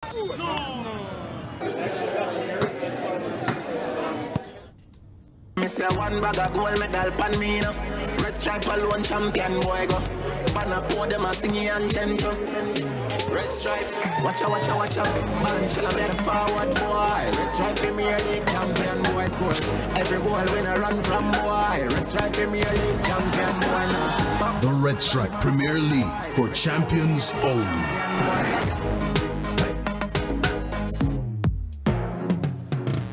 Say one bag of gold medal pan me no. Red stripe alone champion boy go. Pan a pour them a singing and tempo. Red stripe, watch out. Man shall I better forward boy. Red stripe Premier League champion boy score. Every goal winner run from boy. Red stripe Premier League champion boy now. The Red Stripe Premier League for champions only.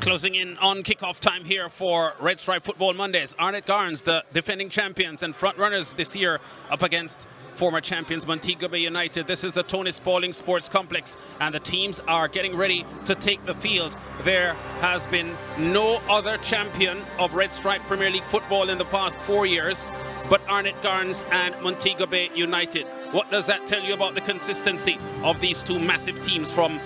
Closing in on kickoff time here for Red Stripe Football Mondays. Arnett Gardens, the defending champions and front runners this year, up against former champions Montego Bay United. This is the Tony Spalding Sports Complex, and the teams are getting ready to take the field. There has been no other champion of Red Stripe Premier League football in the past 4 years but Arnett Gardens and Montego Bay United. What does that tell you about the consistency of these two massive teams from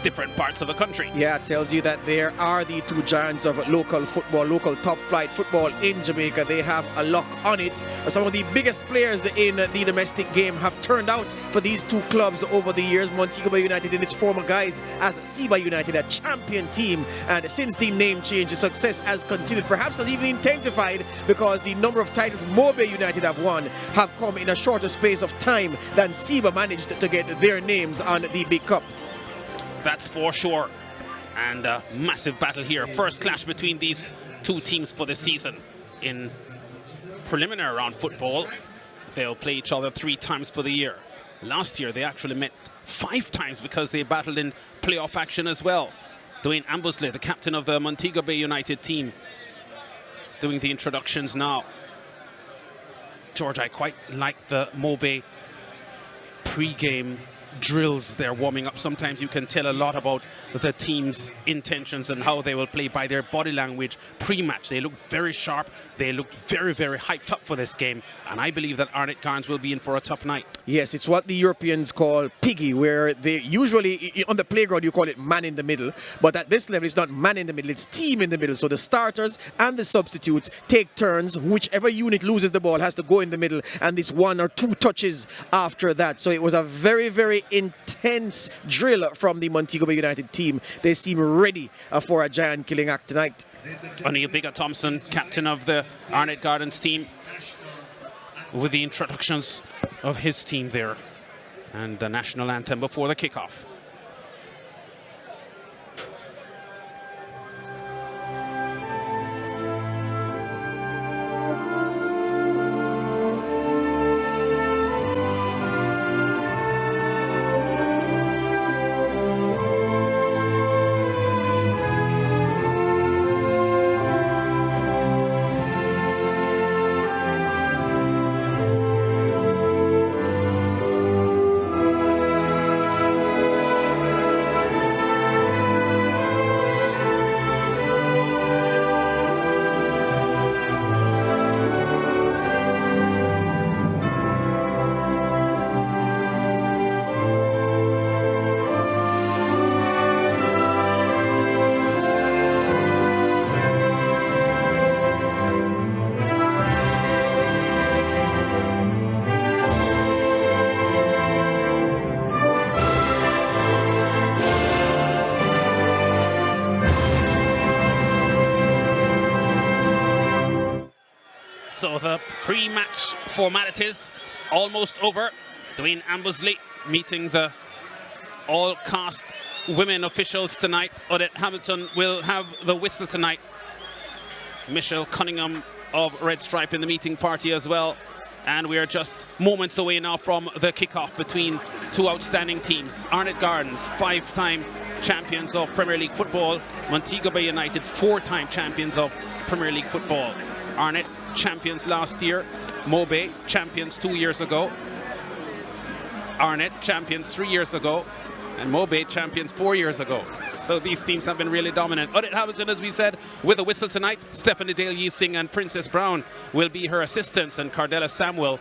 different parts of the country? Yeah, it tells you that there are the two giants of local football, local top flight football in Jamaica. They have a lock on it. Some of the biggest players in the domestic game have turned out for these two clubs over the years. Montego Bay United in its former guise as Seba United, a champion team, and since the name change, the success has continued, perhaps has even intensified, because the number of titles Mobe United have won have come in a shorter space of time than Seba managed to get their names on the big cup. That's for sure. And a massive battle here. First clash between these two teams for the season. In preliminary round football, they'll play each other 3 times for the year. Last year, they actually met 5 times because they battled in playoff action as well. Dwayne Ambusley, the captain of the Montego Bay United team, doing the introductions now. George, I quite like the Mobe pre-game drills. They're warming up. Sometimes you can tell a lot about the team's intentions and how they will play by their body language pre-match. They look very sharp. They look very, very hyped up for this game. And I believe that Arnett Gardens will be in for a tough night. Yes, it's what the Europeans call piggy, where they usually, on the playground, you call it man in the middle. But at this level, it's not man in the middle, it's team in the middle. So the starters and the substitutes take turns. Whichever unit loses the ball has to go in the middle, and it's 1 or 2 touches after that. So it was a very, very intense drill from the Montego Bay United team. They seem ready for a giant killing act tonight. O'Neill Bigger-Thompson, captain of the Arnett Gardens team, with the introductions of his team there and the national anthem before the kickoff. So the pre-match formalities almost over. Dwayne Ambusley meeting the all-cast women officials tonight. Odette Hamilton will have the whistle tonight. Michelle Cunningham of Red Stripe in the meeting party as well. And we are just moments away now from the kickoff between two outstanding teams. Arnett Gardens, 5-time champions of Premier League football. Montego Bay United, 4-time champions of Premier League football. Arnett, champions last year. Mobe, champions 2 years ago. Arnett, champions 3 years ago. And Mobe, champions 4 years ago. So these teams have been really dominant. Odette Hamilton, as we said, with a whistle tonight. Stephanie Dale-Yee-Sing and Princess Brown will be her assistants. And Cardella Samuel,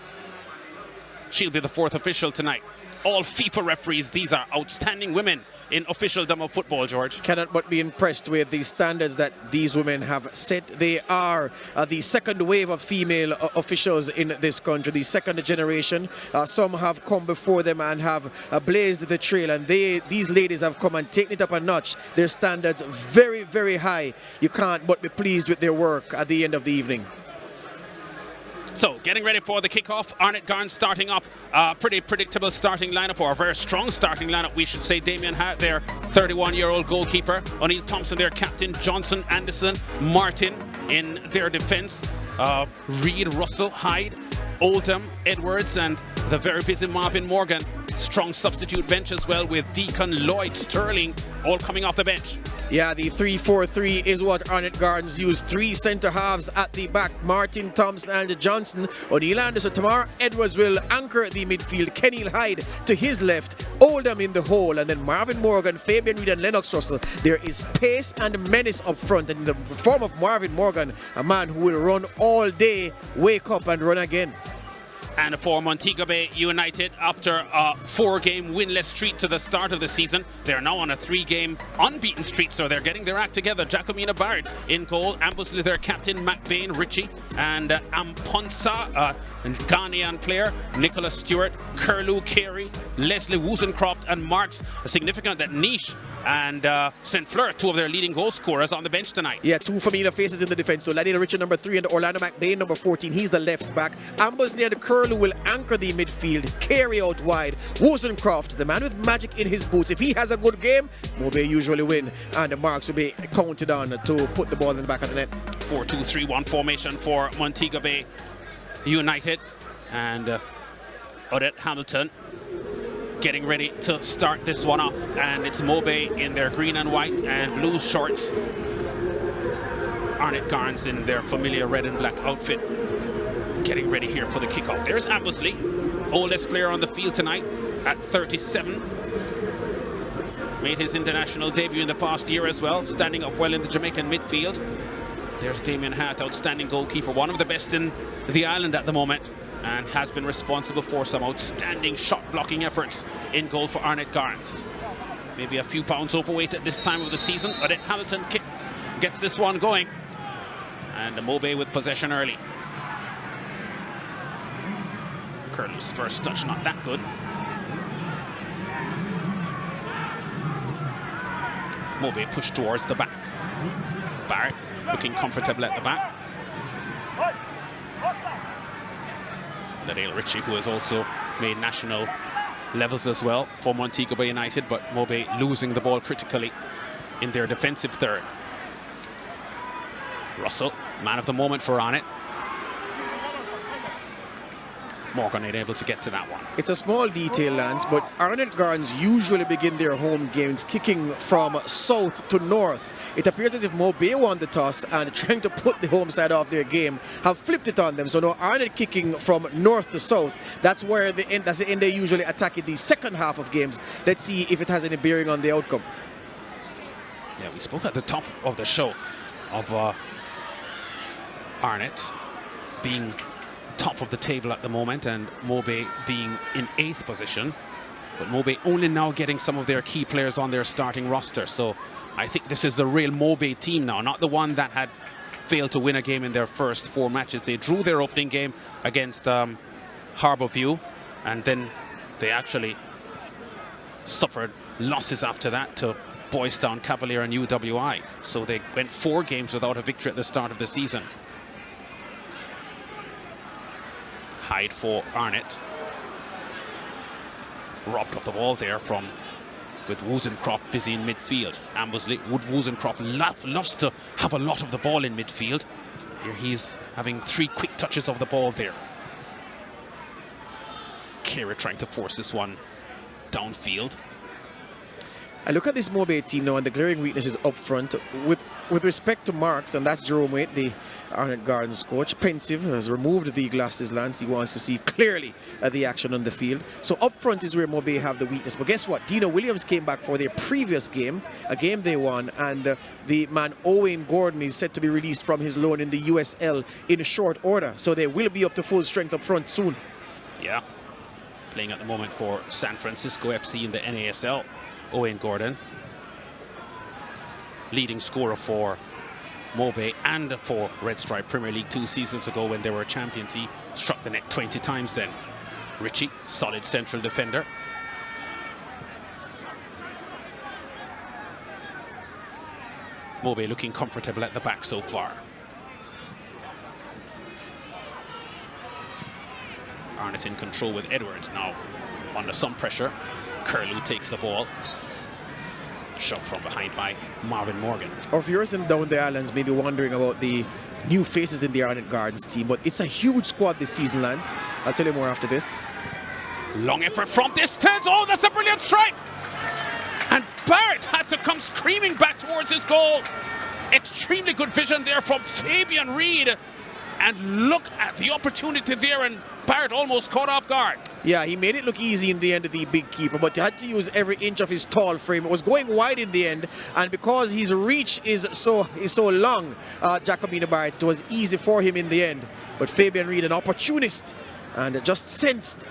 she'll be the 4th official tonight. All FIFA referees, these are outstanding women in officialdom of football, George. Cannot but be impressed with the standards that these women have set. They are the second wave of female officials in this country, the second generation. Some have come before them and have blazed the trail, and these ladies have come and taken it up a notch. Their standards very, very high. You can't but be pleased with their work at the end of the evening. So, getting ready for the kickoff. Arnett Gardens starting up. Pretty predictable starting lineup, or a very strong starting lineup, we should say. Damien Hart, their 31-year-old goalkeeper. O'Neill Thompson, their captain. Johnson, Anderson, Martin in their defense. Reed, Russell, Hyde, Oldham, Edwards, and the very busy Marvin Morgan. Strong substitute bench as well, with Deacon, Lloyd, Sterling all coming off the bench. Yeah, the 3-4-3 is what Arnett Gardens used. 3 centre halves at the back. Martin, Thompson and Johnson. O'Neill Anderson, Tamar Edwards will anchor the midfield. Kenil Hyde to his left. Oldham in the hole. And then Marvin Morgan, Fabian Reed and Lennox Russell. There is pace and menace up front. And in the form of Marvin Morgan, a man who will run all day, wake up and run again. And for Montego Bay United, after a 4-game winless streak to the start of the season, they're now on a 3-game unbeaten streak, so they're getting their act together. Jacomina Barrett in goal, Ambersley their captain, McBain, Ritchie, and Amponsa, Ghanaian player, Nicola Stewart, Curlew Carey, Leslie Wozencroft, and Marks. Significant that Niche and St. Fleur, 2 of their leading goal scorers, on the bench tonight. Yeah, 2 familiar faces in the defense. So Ladina Richard, number 3, and Orlando McBain, number 14. He's the left back. Ambersley and Curlew will anchor the midfield, carry out wide. Wozencroft, the man with magic in his boots. If he has a good game, Mobay usually win, and the marks will be counted on to put the ball in the back of the net. 4-2-3-1 formation for Montego Bay United, and Odette Hamilton getting ready to start this one off, and it's Mobay in their green and white and blue shorts, Arnett Gardens in their familiar red and black outfit, getting ready here for the kickoff. There's Ambersley, oldest player on the field tonight at 37. Made his international debut in the past year as well, standing up well in the Jamaican midfield. There's Damien Hart, outstanding goalkeeper, one of the best in the island at the moment, and has been responsible for some outstanding shot blocking efforts in goal for Arnett Gardens. Maybe a few pounds overweight at this time of the season, but Hamilton gets this one going. And Mobay with possession early. Curlew's first touch not that good. Mobay pushed towards the back. Barrett looking comfortable at the back. Ladale Ritchie, who has also made national levels as well for Montego Bay United, but Mobay losing the ball critically in their defensive third. Russell, man of the moment for Arnett. Morgan ain't able to get to that one. It's a small detail, Lance, but Arnett Gardens usually begin their home games kicking from south to north. It appears as if Mobay won the toss and trying to put the home side off their game have flipped it on them. So now Arnett kicking from north to south. That's where that's the end they usually attack in the second half of games. Let's see if it has any bearing on the outcome. Yeah, we spoke at the top of the show of Arnett being top of the table at the moment and Mobay being in 8th position, but Mobay only now getting some of their key players on their starting roster. So I think this is the real Mobay team now, not the one that had failed to win a game in their first 4 matches. They drew their opening game against Harbourview, and then they actually suffered losses after that to Boys Town, Cavalier and UWI. So they went 4 games without a victory at the start of the season. Hyde for Arnett. Robbed of the ball there with Wozencroft busy in midfield. Ambersley, Wozencroft loves to have a lot of the ball in midfield. Here he's having 3 quick touches of the ball there. Carey trying to force this one downfield. I look at this Mobay team now and the glaring weaknesses up front. With respect to Marks, and that's Jerome Waite, the Arnett Gardens coach, pensive, has removed the glasses, Lance. He wants to see clearly the action on the field. So up front is where Mobay have the weakness. But guess what? Dina Williams came back for their previous game, a game they won, and the man Owen Gordon is set to be released from his loan in the USL in short order. So they will be up to full strength up front soon. Yeah, playing at the moment for San Francisco FC in the NASL. Owen Gordon, leading scorer for Mobe and for Red Stripe Premier League 2 seasons ago when they were champions. He struck the net 20 times then. Richie, solid central defender. Mobe looking comfortable at the back so far. Arnett in control with Edwards now under some pressure. Curlew takes the ball. Shot from behind by Marvin Morgan. Or if you're in down the islands, maybe wondering about the new faces in the Arnett Gardens team, but it's a huge squad this season, Lance. I'll tell you more after this. Long effort from distance. Oh, that's a brilliant strike. And Barrett had to come screaming back towards his goal. Extremely good vision there from Fabian Reid. And look at the opportunity there, and Barrett almost caught off guard. Yeah, he made it look easy in the end of the big keeper, but he had to use every inch of his tall frame. It was going wide in the end, and because his reach is so long, Jacobino Barrett, it was easy for him in the end. But Fabian Reid, an opportunist, and just sensed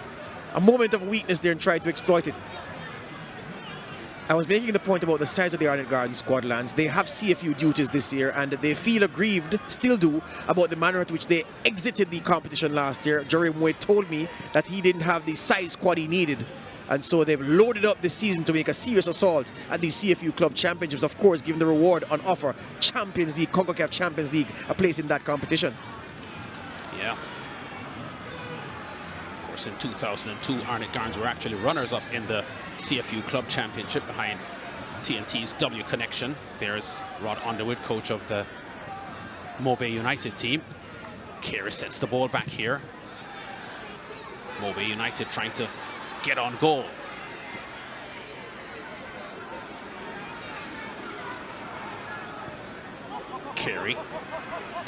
a moment of weakness there and tried to exploit it. I was making the point about the size of the Arnett Gardens squad, Lance. They have CFU duties this year, and they feel aggrieved, still do, about the manner at which they exited the competition last year. Jerry Moy told me that he didn't have the size squad he needed, and so they've loaded up this season to make a serious assault at the CFU Club Championships, of course, giving the reward on offer, Champions League, CONCACAF Champions League, a place in that competition. Yeah. Of course, in 2002, Arnett Gardens were actually runners-up in the CFU Club Championship behind TNT's W Connection. There's Rod Underwood, coach of the Mobe United team. Carey sets the ball back here. Mobe United trying to get on goal. Carey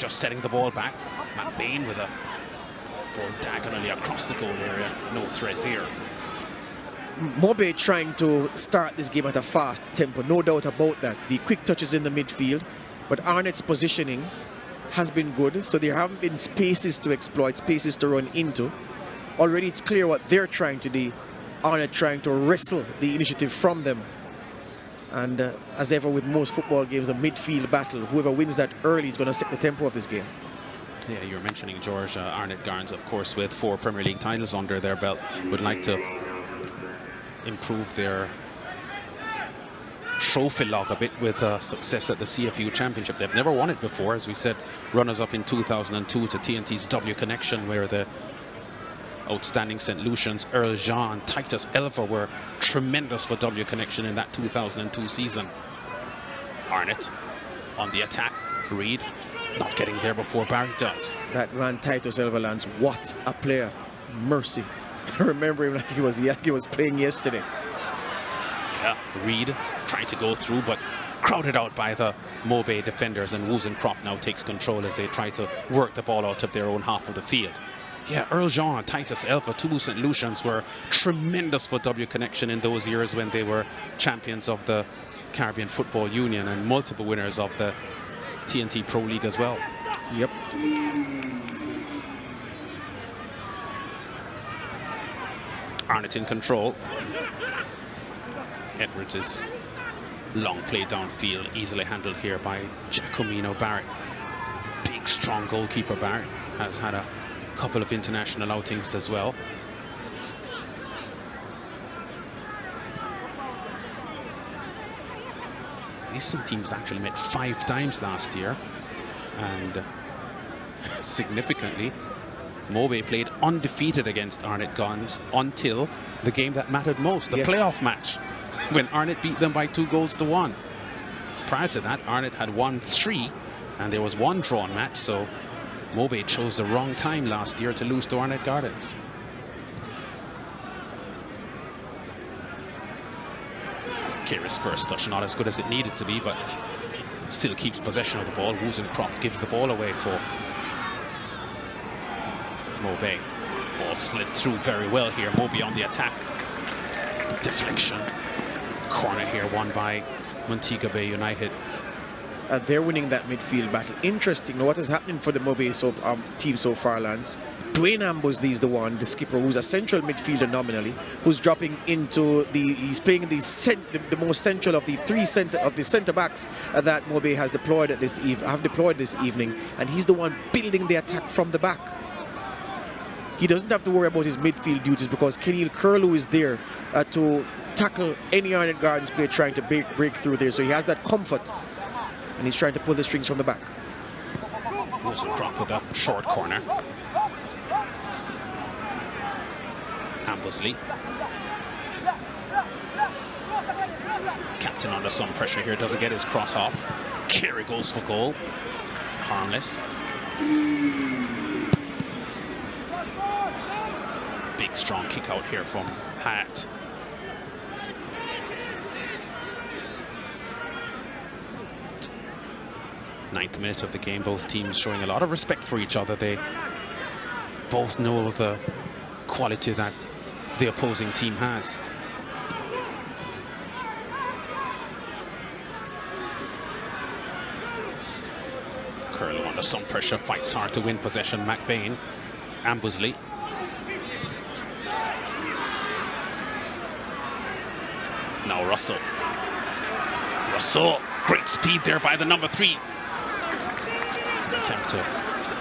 just setting the ball back. Matt Bain with a ball diagonally across the goal area. No threat there. Mobe trying to start this game at a fast tempo, no doubt about that. The quick touches in the midfield, but Arnett's positioning has been good, so there haven't been spaces to exploit, spaces to run into. Already it's clear what they're trying to do. Arnett trying to wrestle the initiative from them. And as ever with most football games, a midfield battle, whoever wins that early is going to set the tempo of this game. Yeah, you were mentioning, George, Arnett Gardens, of course, with 4 Premier League titles under their belt, would like to improve their trophy log a bit with success at the CFU Championship. They've never won it before, as we said, runners-up in 2002 to TNT's W Connection, where the outstanding St. Lucians, Earl Jean and Titus Elva were tremendous for W Connection in that 2002 season. Arnett on the attack. Reid not getting there before Barry does. That man Titus Elva, Lance, what a player. Mercy. I remember him like he was playing yesterday. Yeah, Reid trying to go through, but crowded out by the Mobe defenders, and Woozencroft now takes control as they try to work the ball out of their own half of the field. Yeah, Earl Jean and Titus Elva, 2 St. Lucians, were tremendous for W Connection in those years when they were champions of the Caribbean Football Union and multiple winners of the TNT Pro League as well. Yep. Arnett in control. Edwards is long play downfield, easily handled here by Giacomino Barrett. Big, strong goalkeeper Barrett. Has had a couple of international outings as well. These two teams actually met 5 times last year, and significantly, Mobe played undefeated against Arnett Gardens until the game that mattered most, the playoff match, when Arnett beat them by 2-1. Prior to that, Arnett had won 3, and there was 1 drawn match, so Mobe chose the wrong time last year to lose to Arnett Gardens. Carey's first touch not as good as it needed to be, but still keeps possession of the ball. Woozencroft gives the ball away for Mobe. Ball slid through very well here. Mobe on the attack. Deflection. Corner here won by Montego Bay United. they're winning that midfield battle. Interesting. Now, what is happening for the Mobe team so far, Lance? Dwayne Ambosley is the skipper, who's a central midfielder nominally, who's dropping into he's playing the most central of the centre backs that Mobe has deployed this evening, and he's the one building the attack from the back. He doesn't have to worry about his midfield duties because Keneal Curlew is there to tackle any Arnett Gardens player trying to break through there. So he has that comfort, and he's trying to pull the strings from the back. There's a drop with a short corner. Ambosley. Captain under some pressure here, doesn't get his cross off. Kerry goes for goal. Harmless. Big strong kick out here from Hyatt. Ninth minute of the game, both teams showing a lot of respect for each other. They both know the quality that the opposing team has. Curlew under some pressure, fights hard to win possession. McBain, Ambosley. Now Russell. Great speed there by the number 3. Attempt to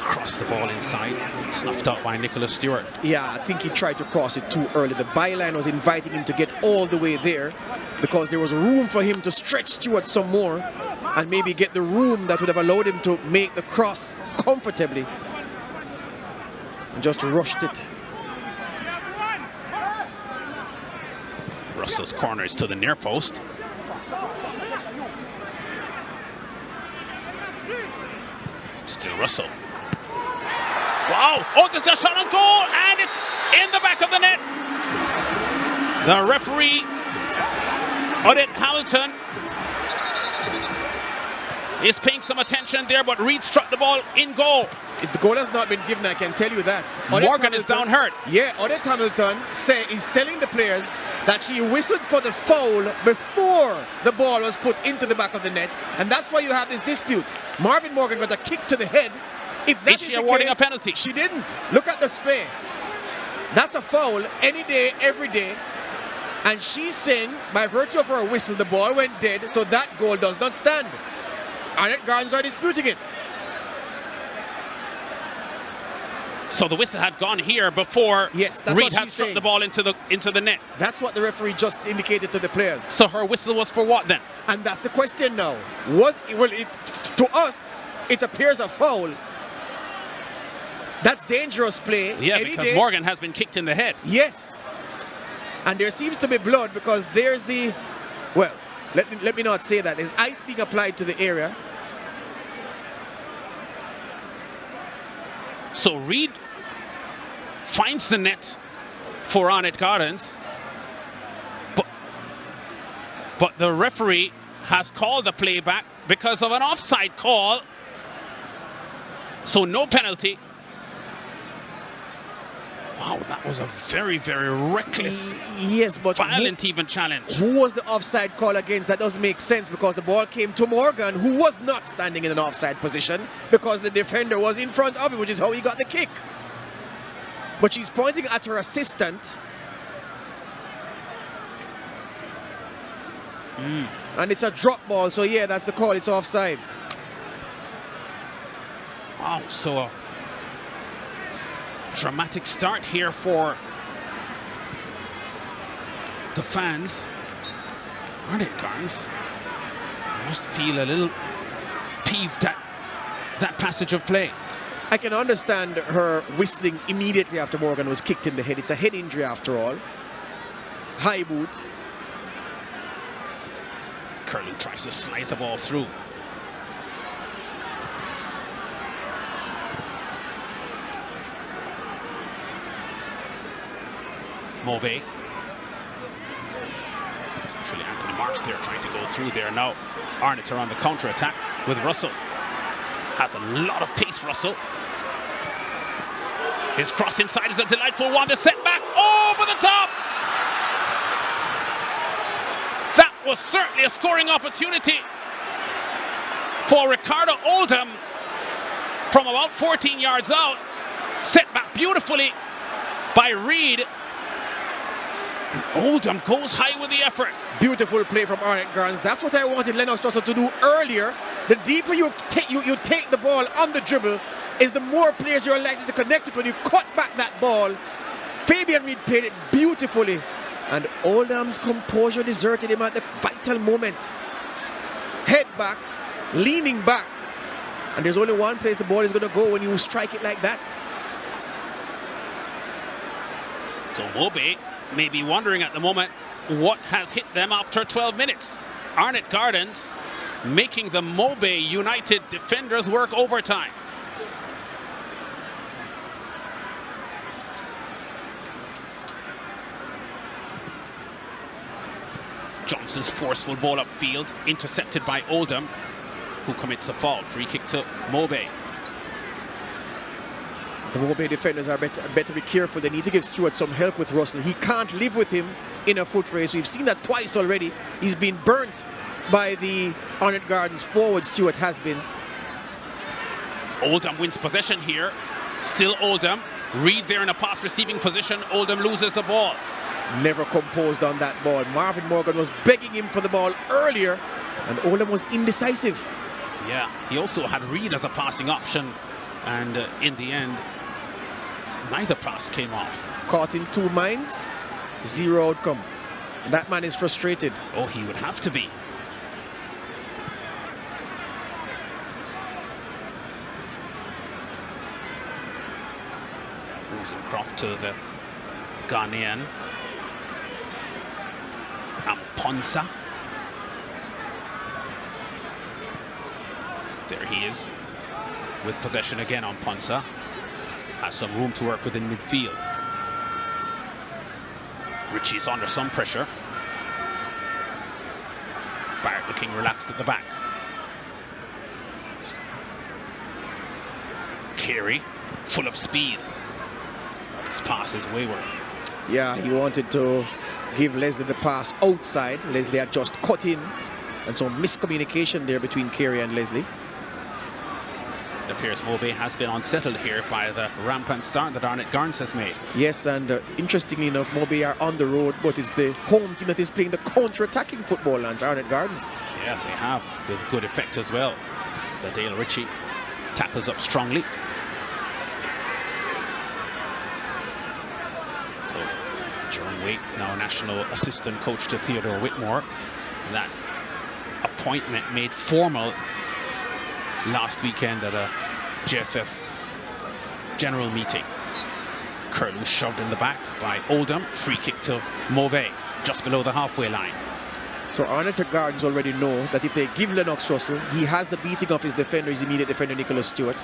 cross the ball inside, snuffed out by Nicholas Stewart. Yeah, I think he tried to cross it too early. The byline was inviting him to get all the way there because there was room for him to stretch Stewart some more and maybe get the room that would have allowed him to make the cross comfortably. And just rushed it. Russell's corner is to the near post. Still Russell. Wow! Oh, there's a shot on goal, and it's in the back of the net. The referee, Arnett Hamilton, is paying some attention there, but Reed struck the ball in goal. The goal has not been given, I can tell you that. Morgan is down hurt. Yeah, Arnett Hamilton is telling the players that she whistled for the foul before the ball was put into the back of the net, and that's why you have this dispute. Marvin Morgan got a kick to the head. If that is she awarding a penalty? She didn't. Look at the display. That's a foul any day, every day. And she's saying, by virtue of her whistle, the ball went dead, so that goal does not stand. Arnett Gardens are disputing it. So the whistle had gone here before Reed had struck the ball into the net. That's what the referee just indicated to the players. So her whistle was for what then? And that's the question now. To us, it appears a foul. That's dangerous play. Yeah, because Morgan has been kicked in the head. Yes. And there seems to be blood because there's the... Well, let me not say that. There's ice being applied to the area. So Reed finds the net for Arnett Gardens. But the referee has called the play back because of an offside call. So no penalty. Wow, that was a very, very reckless, violent even challenge. Who was the offside call against? That doesn't make sense because the ball came to Morgan, who was not standing in an offside position because the defender was in front of him, which is how he got the kick. But she's pointing at her assistant. And it's a drop ball, so yeah, that's the call. It's offside. Wow, so a dramatic start here for the fans. Arnett Gardens must feel a little peeved at that passage of play. I can understand her whistling immediately after Morgan was kicked in the head. It's a head injury after all. High boot. Curlew tries to slide the ball through. Mobe. It's actually Anthony Marks there trying to go through there. Now Arnett are on the counter-attack with Russell. Has a lot of pace, Russell. His cross inside is a delightful one. The setback over the top. That was certainly a scoring opportunity. for Ricardo Oldham from about 14 yards out. Set back beautifully by Reed. And Oldham goes high with the effort. Beautiful play from Arnett Gardens. That's what I wanted Lennox Russell to do earlier. The deeper you take the ball on the dribble, is the more players you're likely to connect with when you cut back that ball. Fabian Reed played it beautifully, and Oldham's composure deserted him at the vital moment. Head back, leaning back, and there's only one place the ball is going to go when you strike it like that. So Mobe may be wondering at the moment what has hit them after 12 minutes. Arnett Gardens making the Mobe United defenders work overtime. Johnson's forceful ball upfield, intercepted by Oldham, who commits a foul. Free kick to Mobe. The Mobe defenders are better be careful. They need to give Stewart some help with Russell. He can't live with him in a foot race. We've seen that twice already. He's been burnt by the Arnett Gardens forward. Stewart has been. Oldham wins possession here. Still Oldham. Reed there in a pass receiving position. Oldham loses the ball. Never composed on that ball. Marvin Morgan was begging him for the ball earlier, and Oldham was indecisive. Yeah, he also had Reed as a passing option, and in the end, neither pass came off. Caught in two minds, zero outcome. That man is frustrated. Oh, he would have to be. Rosencroft to the Ghanaian. Amponsa. There he is with possession again on Ponsa. Has some room to work within midfield. Ritchie's under some pressure. Barrett looking relaxed at the back. Carey, full of speed. His pass is wayward. Yeah, he wanted to give Leslie the pass outside. Leslie had just cut in, and some miscommunication there between Carey and Leslie. It appears Mobe has been unsettled here by the rampant start that Arnett Gardens has made. Yes, and interestingly enough, Mobe are on the road, but it's the home team that is playing the counter-attacking football, Lance, Arnett Gardens. Yeah, they have, with good effect as well. The Dale Ritchie tackles up strongly. So, Jerome Waite, now national assistant coach to Theodore Whitmore. That appointment made formal last weekend at a GFF general meeting. Curlew shoved in the back by Oldham. Free kick to Mobe, just below the halfway line. So Arnett Gardens already know that if they give Lennox Russell, he has the beating of his defender, his immediate defender, Nicholas Stewart.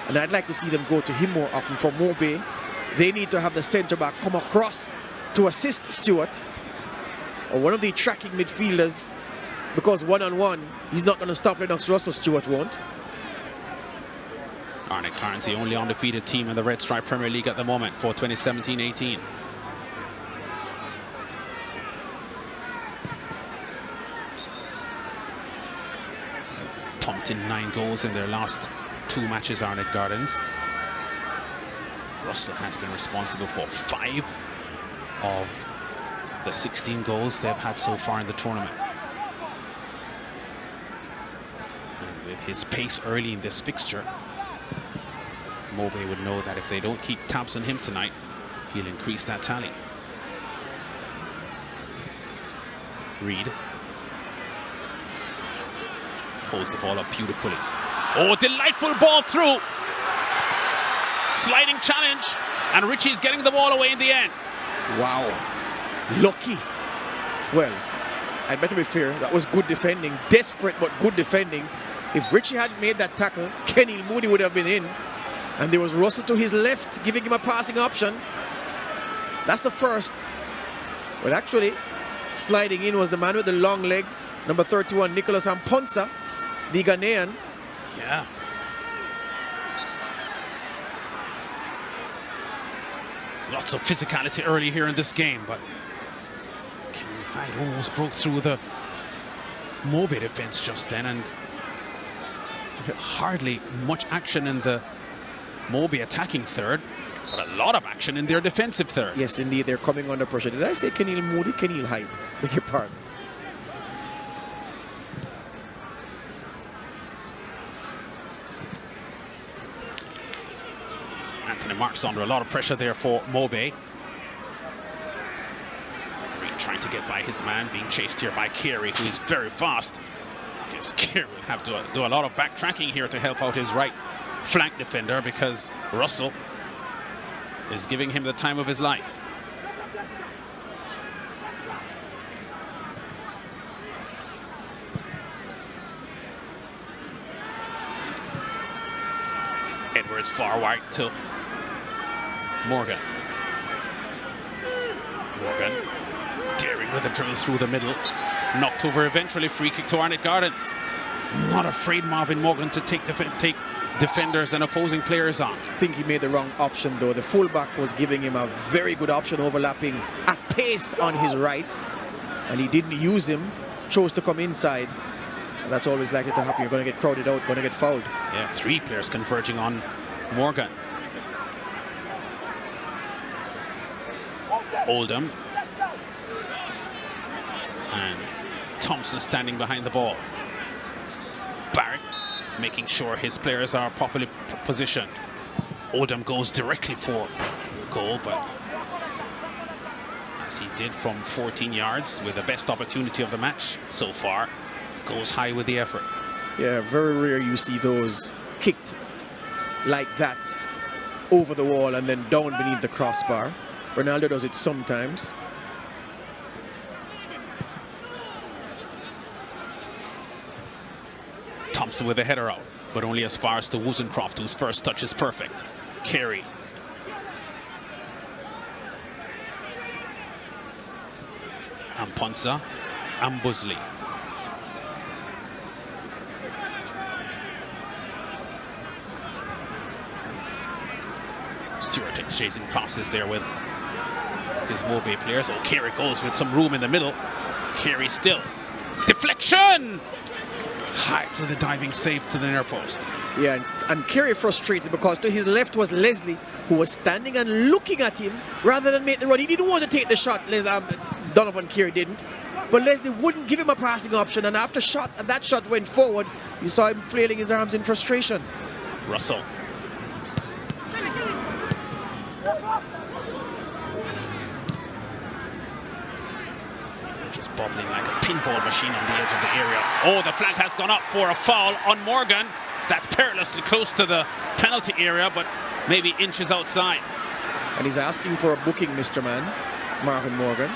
And I'd like to see them go to him more often. For Mobe, they need to have the centre back come across to assist Stewart, or one of the tracking midfielders, because one-on-one, he's not going to stop Lennox Russell. Stewart won't. Arnett Gardens, the only undefeated team in the Red Stripe Premier League at the moment for 2017-18. Pumped in 9 goals in their last 2 matches, Arnett Gardens. Russell has been responsible for 5 of the 16 goals they've had so far in the tournament. And with his pace early in this fixture, Mobe would know that if they don't keep tabs on him tonight, he'll increase that tally. Reed holds the ball up beautifully. Oh, delightful ball through. Sliding challenge, and Ritchie's getting the ball away in the end. Wow, lucky. Well, I'd better be fair, that was good defending, desperate but good defending. If Ritchie hadn't made that tackle, Kenny Moody would have been in, and there was Russell to his left giving him a passing option. That's the first. Well, actually, sliding in was the man with the long legs, number 31, Nicholas Amponsa, the Ghanaian. Yeah. Lots of physicality early here in this game, but Kenny Hyde almost broke through the Mobe defense just then, and Hardly much action in the Moby attacking third, but a lot of action in their defensive third. Yes, indeed, they're coming under pressure. Did I say Keneal Moody? Keneal Hyde. Beg your pardon. Anthony Marks under a lot of pressure there for Moby. Really trying to get by his man, being chased here by Carey, who is very fast. I guess Carey will have to do a lot of backtracking here to help out his right flank defender, because Russell is giving him the time of his life. Edwards far wide to Morgan. Morgan daring with a dribble through the middle. Knocked over eventually. Free kick to Arnett Gardens. Not afraid, Marvin Morgan, to take defenders and opposing players on. I think he made the wrong option though. The fullback was giving him a very good option, overlapping at pace on his right, and he didn't use him, chose to come inside. And that's always likely to happen. You're going to get crowded out, going to get fouled. Yeah, 3 players converging on Morgan. Oldham and Thompson standing behind the ball. Barrett making sure his players are properly positioned. Oldham goes directly for goal, but as he did from 14 yards with the best opportunity of the match so far, goes high with the effort. Yeah, very rare you see those kicked like that over the wall and then down beneath the crossbar. Ronaldo does it sometimes. Thompson with a header out, but only as far as to Wozencroft, whose first touch is perfect. Carey. Amponsa. Ambusley. Stewart exchanging passes there with his Moby players. Oh, Carey goes with some room in the middle. Carey still. Deflection! High for the diving save to the near post. Yeah, and Carey frustrated because to his left was Leslie, who was standing and looking at him rather than make the run. He didn't want to take the shot. Donovan Carey didn't. But Leslie wouldn't give him a passing option, and after that shot went forward, you saw him flailing his arms in frustration. Russell. Just bubbling like a pinball machine on the edge of the area. Oh, the flank has gone up for a foul on Morgan. That's perilously close to the penalty area, but maybe inches outside. And he's asking for a booking, Mr. Man, Marvin Morgan.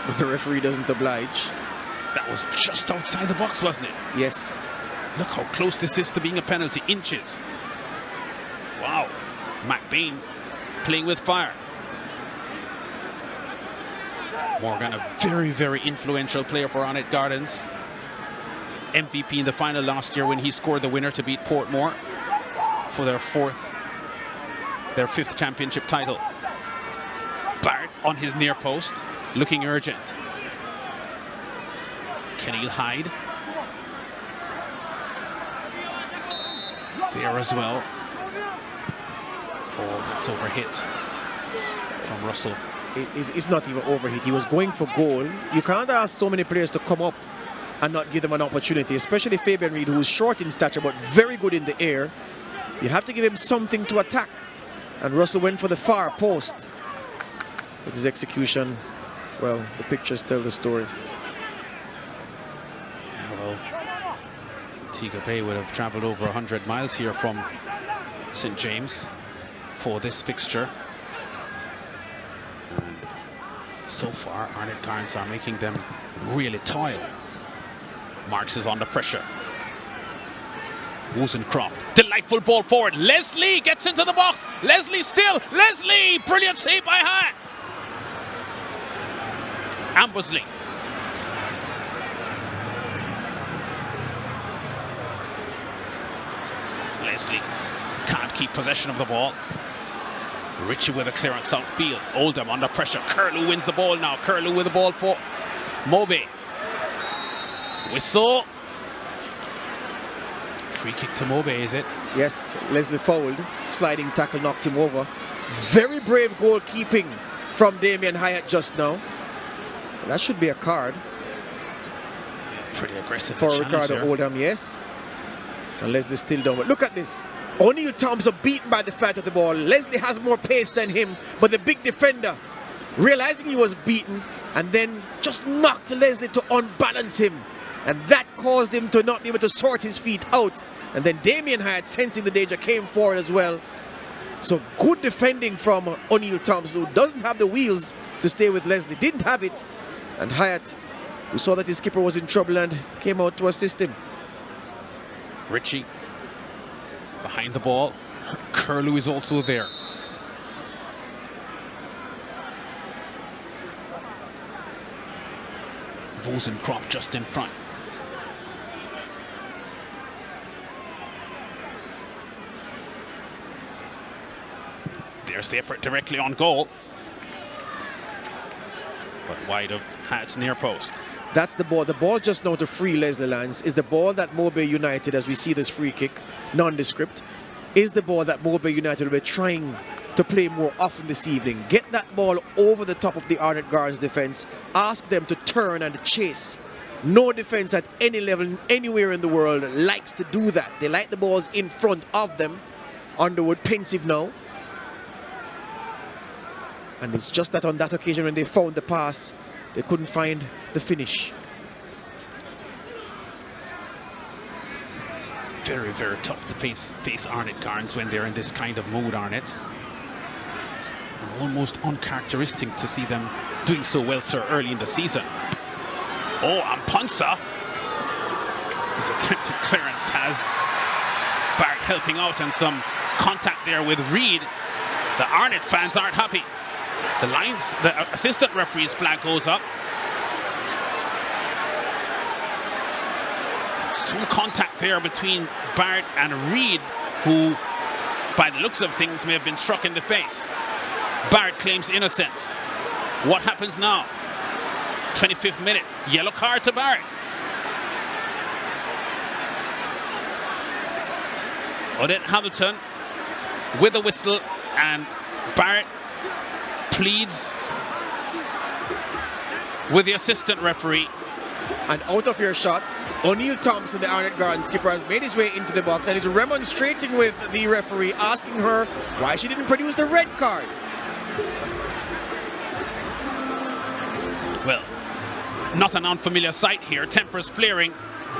But the referee doesn't oblige. That was just outside the box, wasn't it? Yes. Look how close this is to being a penalty. Inches. Wow. McBain playing with fire. Morgan, a very, very influential player for Arnett Gardens. MVP in the final last year when he scored the winner to beat Portmore for their 5th championship title. Barrett on his near post, looking urgent. Keneal Hyde there as well. Oh, that's overhit from Russell. It's not even overhit. He was going for goal. You can't ask so many players to come up and not give them an opportunity, especially Fabian Reed, who's short in stature but very good in the air. You have to give him something to attack. And Russell went for the far post. With his execution, well, the pictures tell the story. Yeah, well, Montego Bay would have traveled over 100 miles here from St. James for this fixture. And so far, Arnett Gardens are making them really toil. Marks is under pressure. Wozencroft, delightful ball forward. Leslie gets into the box. Leslie still. Leslie, brilliant save by Hyde. Ambusley. Leslie can't keep possession of the ball. Ritchie with a clearance outfield. Oldham under pressure. Curlew wins the ball now. Curlew with the ball for Moby. Whistle. Free kick to Mobe, is it? Yes, Leslie fouled. Sliding tackle knocked him over. Very brave goalkeeping from Damien Hyatt just now. That should be a card. Yeah, pretty aggressive For Ricardo Oldham, yes. And Leslie still down. But look at this. O'Neal Thompson beaten by the flight of the ball. Leslie has more pace than him, but the big defender, realizing he was beaten, and then just knocked Leslie to unbalance him. And that caused him to not be able to sort his feet out. And then Damien Hyatt, sensing the danger, came forward as well. So good defending from O'Neal Thompson, who doesn't have the wheels to stay with Leslie. Didn't have it. And Hyatt, who saw that his skipper was in trouble and came out to assist him. Richie behind the ball. Curlew is also there. Rosencroft just in front. There's the effort directly on goal. But wide of Hyatt's near post. That's the ball. The ball just now to free Leslie Lance is the ball that Mobe United, as we see this free kick, nondescript, is the ball that Mobe United will be trying to play more often this evening. Get that ball over the top of the Arnett Gardens defense. Ask them to turn and chase. No defense at any level, anywhere in the world, likes to do that. They like the balls in front of them. Underwood pensive now. And it's just that on that occasion when they found the pass, they couldn't find the finish. Very, very tough to face Arnett Gardens when they're in this kind of mood, Arnett. Almost uncharacteristic to see them doing so well so early in the season. Oh, Amponsa. His attempted clearance has Barrett helping out, and some contact there with Reed. The Arnett fans aren't happy. The assistant referee's flag goes up. Some contact there between Barrett and Reed, who, by the looks of things, may have been struck in the face. Barrett claims innocence. What happens now? 25th minute, yellow card to Barrett. Odette Hamilton with a whistle, and Barrett pleads with the assistant referee. And out of your shot, O'Neal Thompson, the Arnett Gardens skipper, has made his way into the box and is remonstrating with the referee, asking her why she didn't produce the red card. Well, not an unfamiliar sight here. Tempers flaring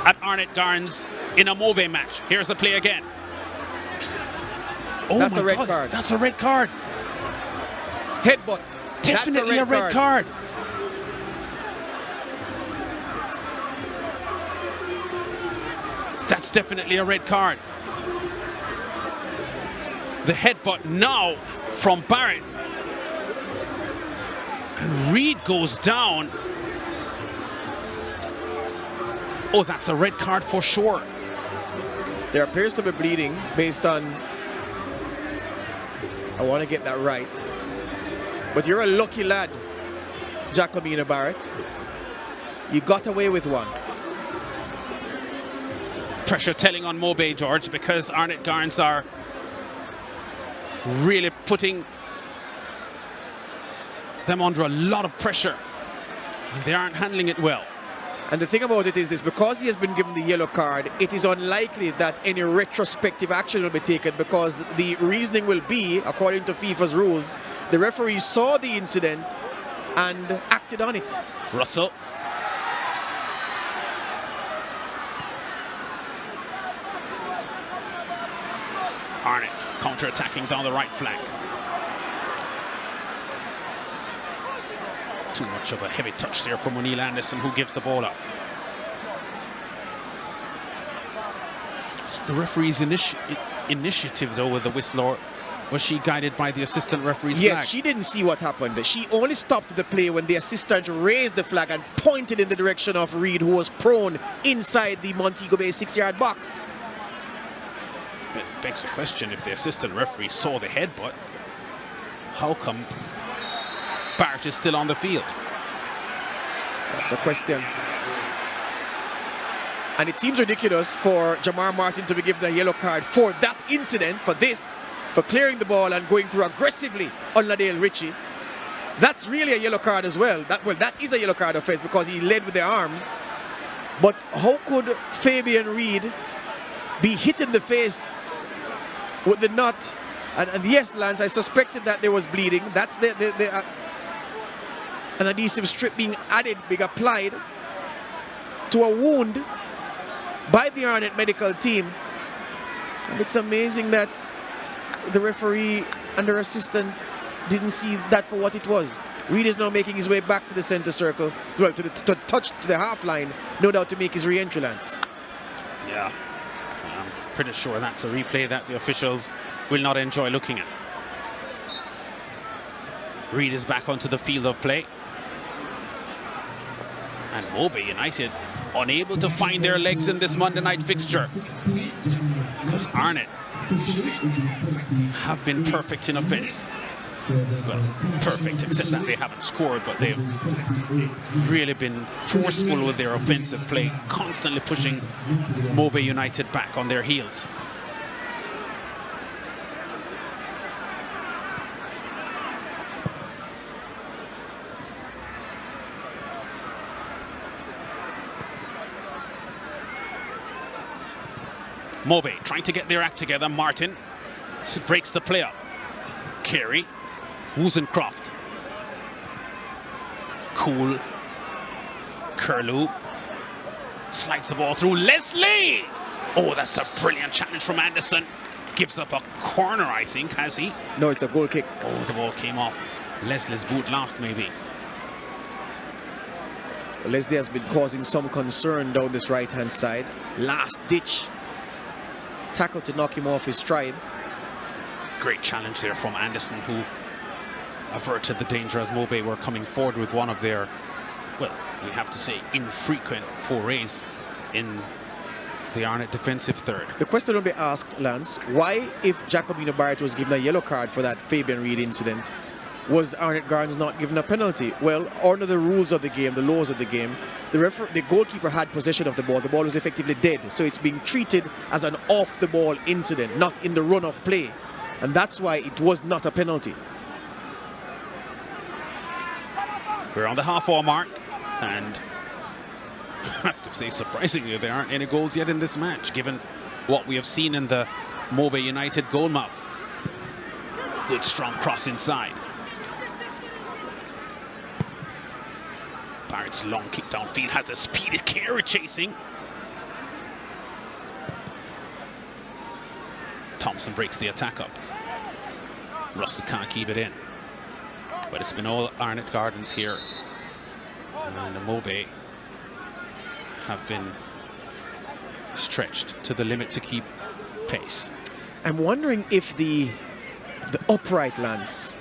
at Arnett Gardens in a Mobe match. Here's the play again. Oh, that's a red God, card. That's a red card. Headbutt. Definitely a red card. That's definitely a red card. The headbutt now from Barrett. And Reed goes down. Oh, that's a red card for sure. There appears to be bleeding based on... I want to get that right. But you're a lucky lad, Jacobina Barrett. You got away with one. Pressure telling on Mobe, George, because Arnett Gardens are really putting them under a lot of pressure. And they aren't handling it well. And the thing about it is this, because he has been given the yellow card, it is unlikely that any retrospective action will be taken, because the reasoning will be, according to FIFA's rules, the referee saw the incident and acted on it. Russell. Arnett counter-attacking down the right flank. Too much of a heavy touch there from O'Neal Anderson, who gives the ball up. The referee's initiative, though, with the whistle, was she guided by the assistant referee's flag? Yes, she didn't see what happened. She only stopped the play when the assistant raised the flag and pointed in the direction of Reed, who was prone inside the Montego Bay 6-yard box. It begs the question, if the assistant referee saw the headbutt, how come Barrett is still on the field? That's a question. And it seems ridiculous for Jamar Martin to be given a yellow card for that incident, for clearing the ball and going through aggressively on Ladale Ritchie. That's really a yellow card as well. That is a yellow card offense because he led with the arms. But how could Fabian Reed be hit in the face with the nut? And yes, Lance, I suspected that there was bleeding. That's an adhesive strip being applied to a wound by the Arnett medical team. And it's amazing that the referee and their assistant didn't see that for what it was. Reed is now making his way back to the center circle, well, to the half line, no doubt to make his re-entry, Lance. Yeah, I'm pretty sure that's a replay that the officials will not enjoy looking at. Reed is back onto the field of play. And Mobe United unable to find their legs in this Monday night fixture, because Arnett have been perfect in offense. Well, perfect, except that they haven't scored, but they've really been forceful with their offensive play, constantly pushing Mobe United back on their heels. Mobe trying to get their act together. Martin breaks the play up. Carey, Wozencroft, Cool, Curlew slides the ball through. Leslie! Oh, that's a brilliant challenge from Anderson. Gives up a corner, I think, has he? No, it's a goal kick. Oh, the ball came off Leslie's boot last, maybe. Leslie has been causing some concern down this right-hand side. Last ditch tackle to knock him off his stride. Great challenge there from Anderson, who averted the danger as Mobe were coming forward with one of their, well, we have to say, infrequent forays in the Arnett defensive third. The question will be asked, Lance, why, if Jacobino Barrett was given a yellow card for that Fabian Reed incident, was Arnett Gardens not given a penalty? Well, under the rules of the game, the laws of the game, the goalkeeper had possession of the ball. The ball was effectively dead, so it's being treated as an off-the-ball incident, not in the run of play. And that's why it was not a penalty. We're on the half-hour mark, and I have to say, surprisingly, there aren't any goals yet in this match, given what we have seen in the Mobe United goal mouth. Good strong cross inside. Barrett's long kick downfield has the speed of Carey chasing. Thompson breaks the attack up. Russell can't keep it in. But it's been all Arnett Gardens here. And the Mobe have been stretched to the limit to keep pace. I'm wondering if the upright lance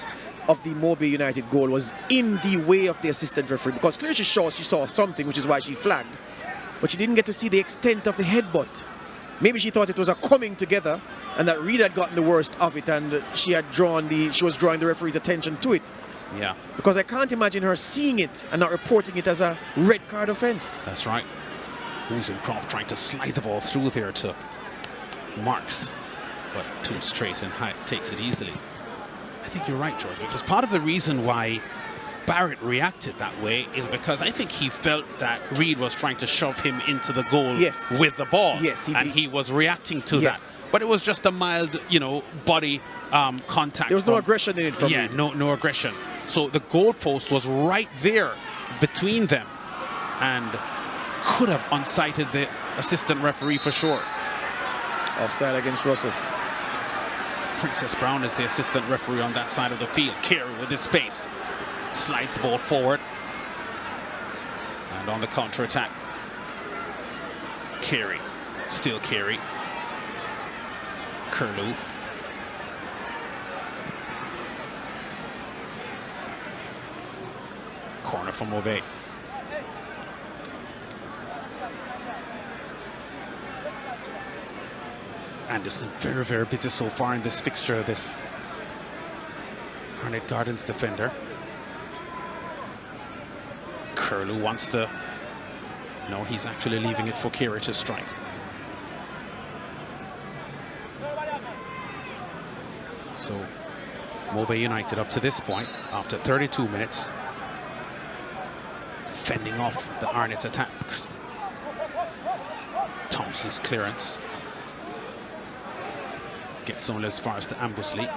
of the Mobe United goal was in the way of the assistant referee, because clearly she saw something, which is why she flagged, but she didn't get to see the extent of the headbutt. Maybe she thought it was a coming together and that Reed had gotten the worst of it, and she was drawing the referee's attention to it. Yeah. Because I can't imagine her seeing it and not reporting it as a red card offense. That's right. Wozencroft trying to slide the ball through there to Marks, but too straight and takes it easily. I think you're right, George, because part of the reason why Barrett reacted that way is because I think he felt that Reed was trying to shove him into the goal with the ball. Yes, and he was reacting to that. But it was just a mild, body contact. There was no aggression in it from Reed. Reed. No aggression. So the goalpost was right there between them and could have unsighted the assistant referee for sure. Offside against Russell. Princess Brown is the assistant referee on that side of the field. Carey with his space. Slides the ball forward. And on the counter-attack, Carey. Still Carey. Curlew. Corner from Mobe. Anderson very, very busy so far in this fixture, this Arnett Gardens defender. Curlew wants to No, he's actually leaving it for Kira to strike. So Mobe United up to this point, after 32 minutes, fending off the Arnett attacks. Thompson's clearance gets only as far as to Ambusley.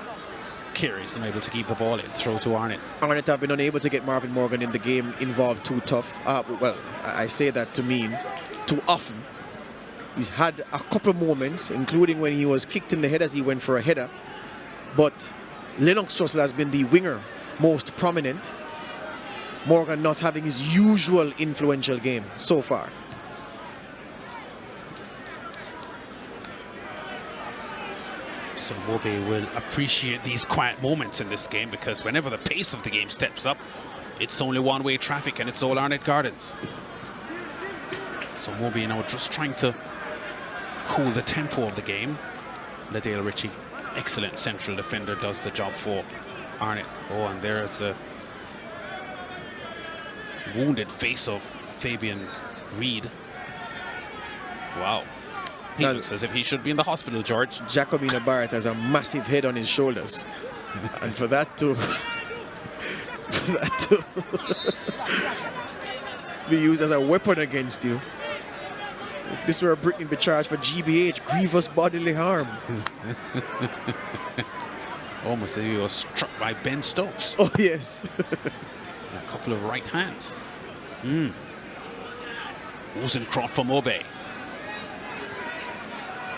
Kiri is unable to keep the ball in. Throw to Arnett. Arnett have been unable to get Marvin Morgan in the game involved too tough. Well, I say that to mean too often. He's had a couple of moments, including when he was kicked in the head as he went for a header. But Lennox Russell has been the winger most prominent. Morgan not having his usual influential game so far. So Mobe will appreciate these quiet moments in this game, because whenever the pace of the game steps up, it's only one-way traffic and it's all Arnett Gardens. So Mobe now just trying to cool the tempo of the game. Ladale Ritchie, excellent central defender, does the job for Arnett. Oh, and there's the wounded face of Fabian Reed. Wow. He looks as if he should be in the hospital, George. Jacobina Barrett has a massive head on his shoulders. And for that to be used as a weapon against you. If this were a Britain be charged for GBH, grievous bodily harm. Almost as if he was struck by Ben Stokes. Oh, yes. A couple of right hands. Wozencroft for Mobe.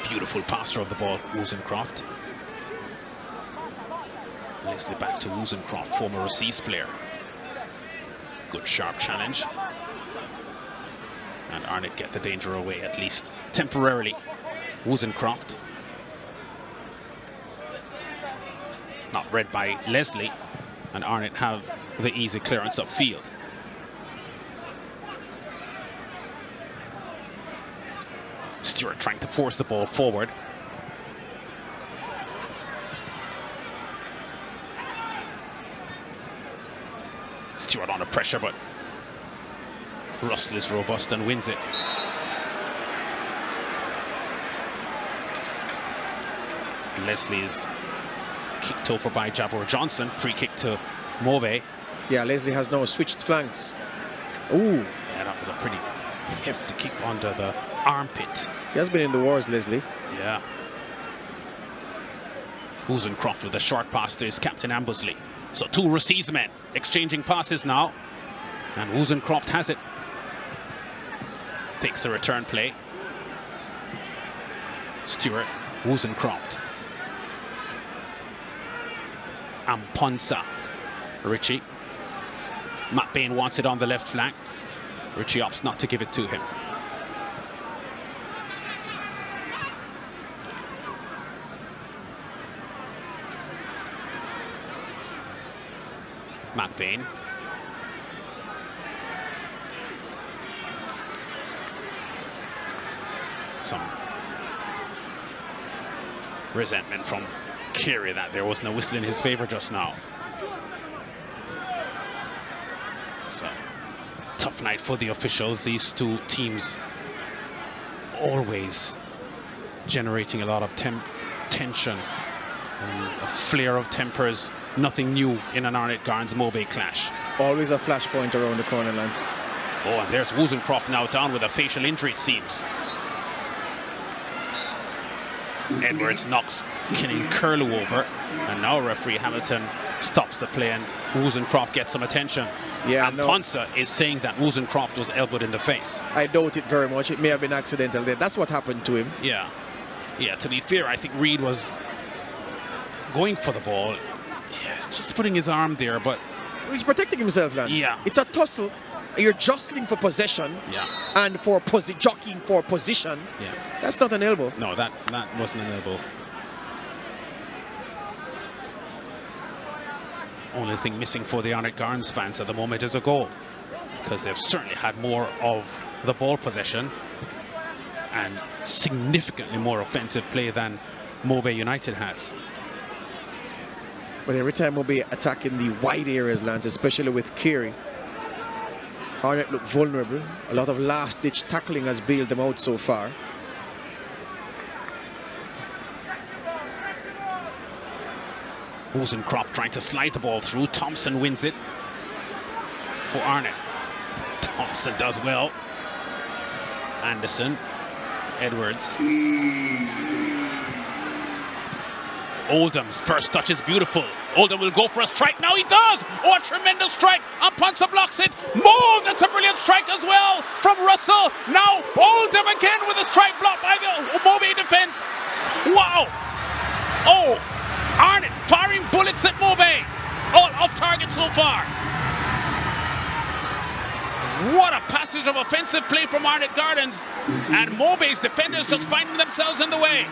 Beautiful passer of the ball, Wozencroft. Leslie back to Wozencroft, former Receipts player. Good sharp challenge. And Arnett get the danger away, at least temporarily. Wozencroft. Not read by Leslie. And Arnett have the easy clearance upfield. Stewart trying to force the ball forward. Stewart under pressure, but Russell is robust and wins it. Leslie is kicked over by Jabor Johnson. Free kick to Mobe. Yeah, Leslie has now switched flanks. Ooh. Yeah, that was a pretty hefty kick under the armpit. He has been in the wars, Leslie. Yeah. Wozencroft with a short pass to his captain Ambusley. So two Receipts men exchanging passes now. And Wozencroft has it. Takes the return play. Stewart, Wozencroft. Amponsa. Ritchie. Matt Bain wants it on the left flank. Ritchie opts not to give it to him. Matt Bain. Some resentment from Kiri that there was no whistle in his favor just now. So, tough night for the officials. These two teams always generating a lot of tension and a flare of tempers. Nothing new in an Arnett Gardens Mobe clash. Always a flashpoint around the corner, Lance. Oh, and there's Wozencroft now down with a facial injury, it seems. Edwards knocks Kenny Curlew over, and now referee Hamilton stops the play, and Wozencroft gets some attention. Yeah, and Ponsa is saying that Wozencroft was elbowed in the face. I doubt it very much. It may have been accidental there. That's what happened to him. Yeah. Yeah, to be fair, I think Reed was going for the ball. Yeah, just putting his arm there, but he's protecting himself, Lance. Yeah. It's a tussle. You're jostling for possession. Yeah. And for jockeying for position. Yeah. That's not an elbow. No, that wasn't an elbow. Only thing missing for the Arnett Gardens fans at the moment is a goal, because they've certainly had more of the ball possession and significantly more offensive play than Mobe United has. But every time we'll be attacking the wide areas, Lance, especially with Kiri, Arnett look vulnerable. A lot of last-ditch tackling has bailed them out so far. Rosencroft trying to slide the ball through. Thompson wins it for Arnett. Thompson does well. Anderson. Edwards. Oldham's first touch is beautiful. Oldham will go for a strike. Now he does! Oh, a tremendous strike. And Ponsa blocks it. Moe, that's a brilliant strike as well from Russell. Now Oldham again with a strike blocked by the Mobe defense. Wow! Oh, Arnett firing bullets at Mobe. All off target so far. What a passage of offensive play from Arnett Gardens. And Mobe's defenders just finding themselves in the way.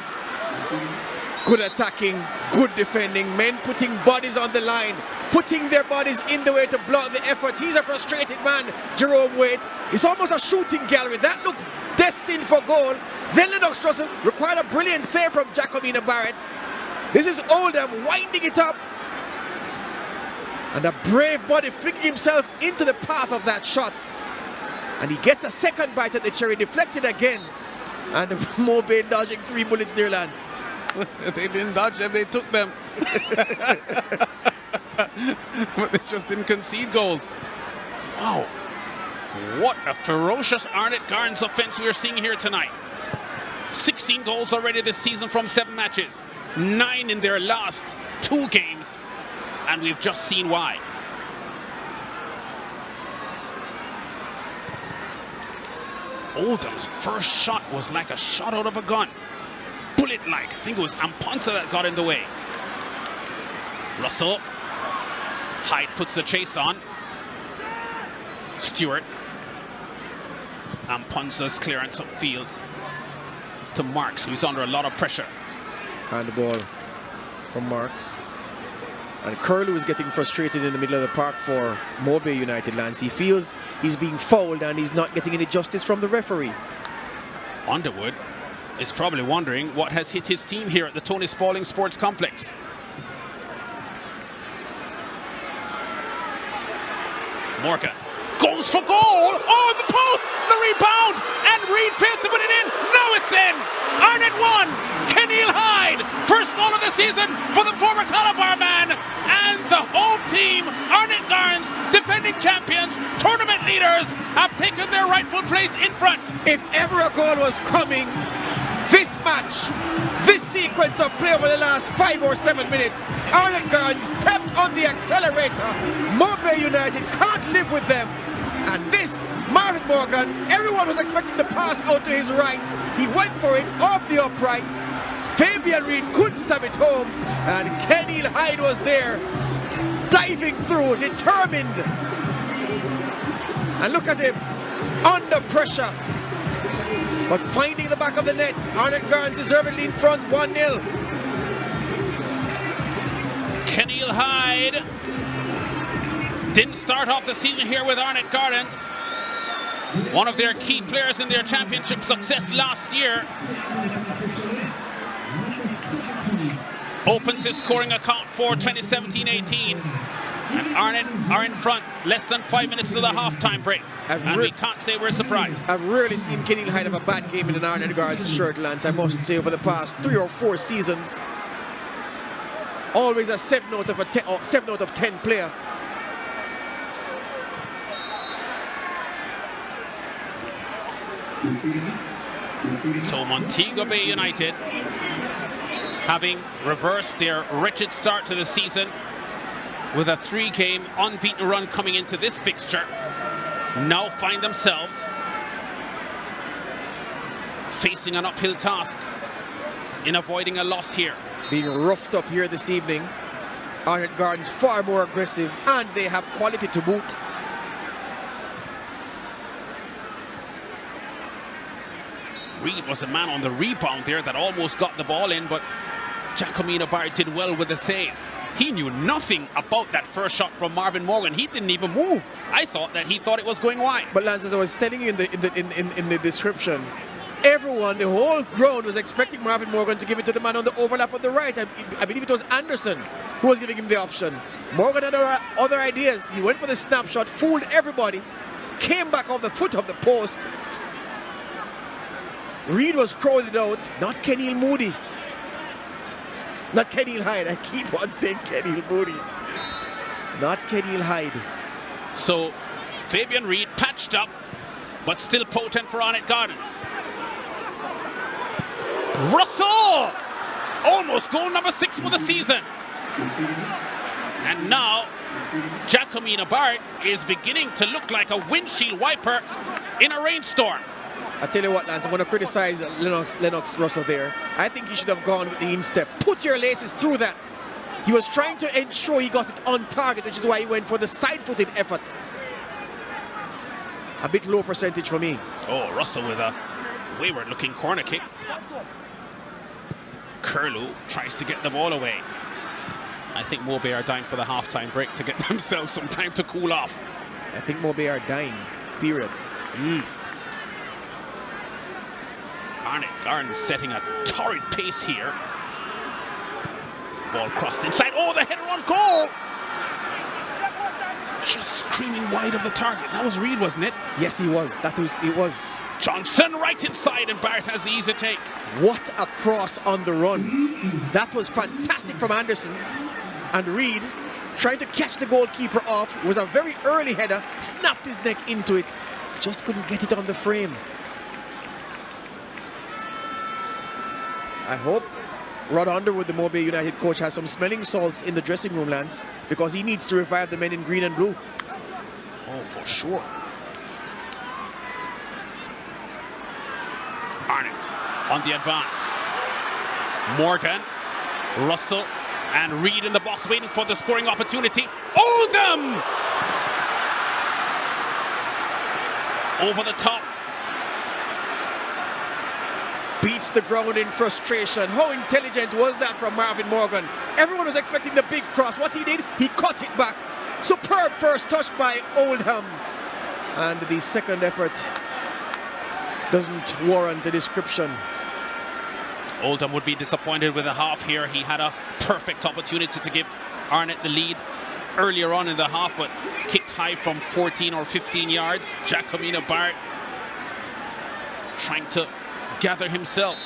Good attacking, good defending, men putting bodies on the line, putting their bodies in the way to block the efforts. He's a frustrated man, Jerome Waite. It's almost a shooting gallery. That looked destined for goal. Then Lennox Russell required a brilliant save from Jacomina Barrett. This is Oldham winding it up. And a brave body flicking himself into the path of that shot. And he gets a second bite at the cherry, deflected again. And Mobe dodging 3 bullets near lands. They didn't dodge them, they took them. But they just didn't concede goals. Wow. What a ferocious Arnett Gardens offense we're seeing here tonight. 16 goals already this season from 7 matches. 9 in their last 2 games. And we've just seen why. Oldham's first shot was like a shot out of a gun. Bullet-like. I think it was Amponsa that got in the way. Russell. Hyde puts the chase on. Stewart. Amponsa's clearance upfield to Marks, who's under a lot of pressure. And the ball from Marks. And Curlew is getting frustrated in the middle of the park for Mobe United Lands. He feels he's being fouled and he's not getting any justice from the referee. Underwood is probably wondering what has hit his team here at the Tony Spalding Sports Complex. Morgan goes for goal. Oh, the post, the rebound, and Reed fails to put it in. Now it's in. Arnett won. Keneal Hyde, first goal of the season for the former Calabar man, and the home team, Arnett Gardens, defending champions, tournament leaders, have taken their rightful place in front. If ever a goal was coming, this match, this sequence of play over the last 5 or 7 minutes, Arnett Gardens stepped on the accelerator. Mobe United can't live with them. And this, Marvin Morgan, everyone was expecting the pass out to his right. He went for it off the upright. Fabian Reed couldn't stab it home. And Keneal Hyde was there, diving through, determined. And look at him, under pressure. But finding the back of the net, Arnett Gardens deservedly in front, 1-0. Keneal Hyde didn't start off the season here with Arnett Gardens. One of their key players in their championship success last year. Opens his scoring account for 2017-18. And Arnett are in front, less than 5 minutes to the halftime break. And we can't say we're surprised. I've rarely seen Keneal Hyde have a bad game in an Arnett Gardens shirt, Lance, I must say, over the past 3 or 4 seasons. Always a 7 out of 10 player. So Montego Bay United, having reversed their wretched start to the season with a 3-game unbeaten run coming into this fixture, now find themselves facing an uphill task in avoiding a loss here. Being roughed up here this evening. Arnett Gardens far more aggressive, and they have quality to boot. Reed was the man on the rebound there that almost got the ball in, but Jacomina Barrett did well with the save. He knew nothing about that first shot from Marvin Morgan. He didn't even move. I thought that he thought it was going wide. But Lance, as I was telling you in the description, everyone, the whole ground was expecting Marvin Morgan to give it to the man on the overlap on the right. I believe it was Anderson who was giving him the option. Morgan had other ideas. He went for the snapshot, fooled everybody, came back off the foot of the post. Reed was crowded out, not Kenil Moody. Not Kenil Hyde, I keep on saying Kenil Moody. Not Kenil Hyde. So Fabian Reed patched up, but still potent for Arnett Gardens. Russell! Almost goal number 6 for the season. And now Jacomina Bart is beginning to look like a windshield wiper in a rainstorm. I tell you what, Lance, I'm going to criticize Lennox Russell there. I think he should have gone with the instep. Put your laces through that. He was trying to ensure he got it on target, which is why he went for the side-footed effort. A bit low percentage for me. Oh, Russell with a wayward-looking corner kick. Curlew tries to get the ball away. I think Mobe are dying for the half-time break to get themselves some time to cool off. I think Mobe are dying, period. Arnett Gardens setting a torrid pace here. Ball crossed inside. Oh, the header on goal! Just screaming wide of the target. That was Reed, wasn't it? Yes, he was. It was. Johnson right inside, and Bart has the easy take. What a cross on the run. That was fantastic from Anderson. And Reed, trying to catch the goalkeeper off, it was a very early header, snapped his neck into it. Just couldn't get it on the frame. I hope Rod Underwood, the Mobe United coach, has some smelling salts in the dressing room, Lance, because he needs to revive the men in green and blue. Oh, for sure. Arnett on the advance. Morgan, Russell, and Reed in the box waiting for the scoring opportunity. Oldham! Over the top. Beats the ground in frustration. How intelligent was that from Marvin Morgan? Everyone was expecting the big cross. What he did, he cut it back. Superb first touch by Oldham. And the second effort doesn't warrant a description. Oldham would be disappointed with a half here. He had a perfect opportunity to give Arnett the lead earlier on in the half, but kicked high from 14 or 15 yards. Jacomina Bart trying to gather himself.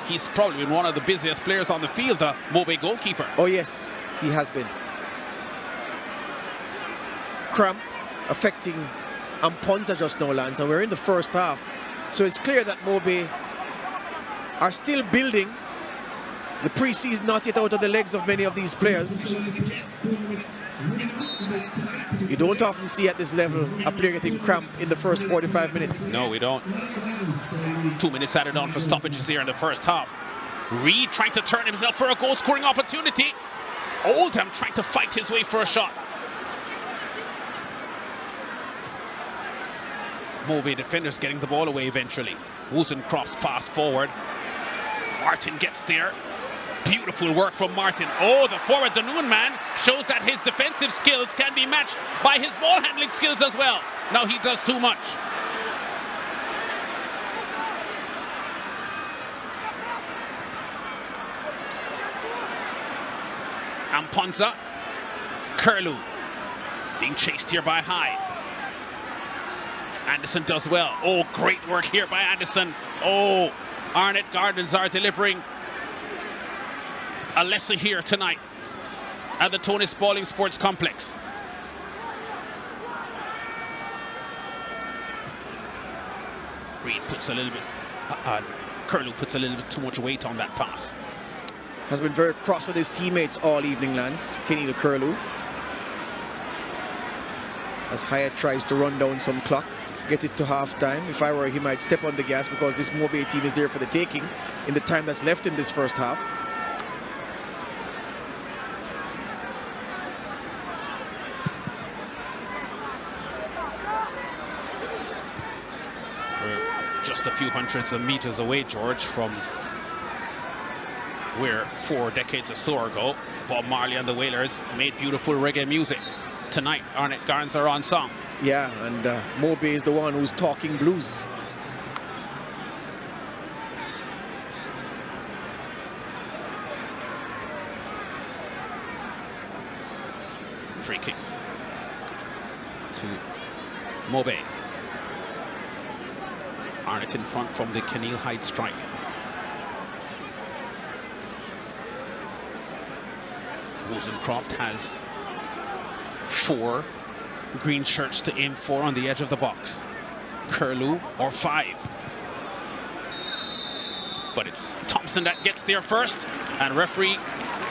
He's probably been one of the busiest players on the field, the Mobe goalkeeper. Oh yes, he has been. Cramp affecting Amponza just now, Lance, and we're in the first half. So it's clear that Mobe are still building. The pre-season not yet out of the legs of many of these players. You don't often see at this level a player getting cramped in the first 45 minutes. No, we don't. 2 minutes added on for stoppages here in the first half. Reed trying to turn himself for a goal-scoring opportunity. Oldham trying to fight his way for a shot. Mobe defenders getting the ball away eventually. Wozencroft's pass forward. Martin gets there. Beautiful work from Martin. Oh, the forward, the Noon man, shows that his defensive skills can be matched by his ball handling skills as well. Now he does too much. Amponza. Curlew being chased here by Hyde. Anderson does well. Oh, great work here by Anderson. Oh, Arnett Gardens are delivering a lesson here tonight at the Tony Spalding Sports Complex. Reed puts a little bit, Curlew puts a little bit too much weight on that pass. Has been very cross with his teammates all evening, Lance. Kenny Curlew. As Hyatt tries to run down some clock, get it to half-time. If I were, he might step on the gas because this Mobe team is there for the taking in the time that's left in this first half. We're just a few hundreds of meters away, George, from where 4 decades or so ago Bob Marley and the Wailers made beautiful reggae music. Tonight, Arnett Gardens are on song. Yeah, and Mobe is the one who's talking blues. Free kick to Mobe. Arnett in front from the Keneal Hyde strike. Rosencroft has 4 green shirts to aim for on the edge of the box. Curlew or 5. But it's Thompson that gets there first, and referee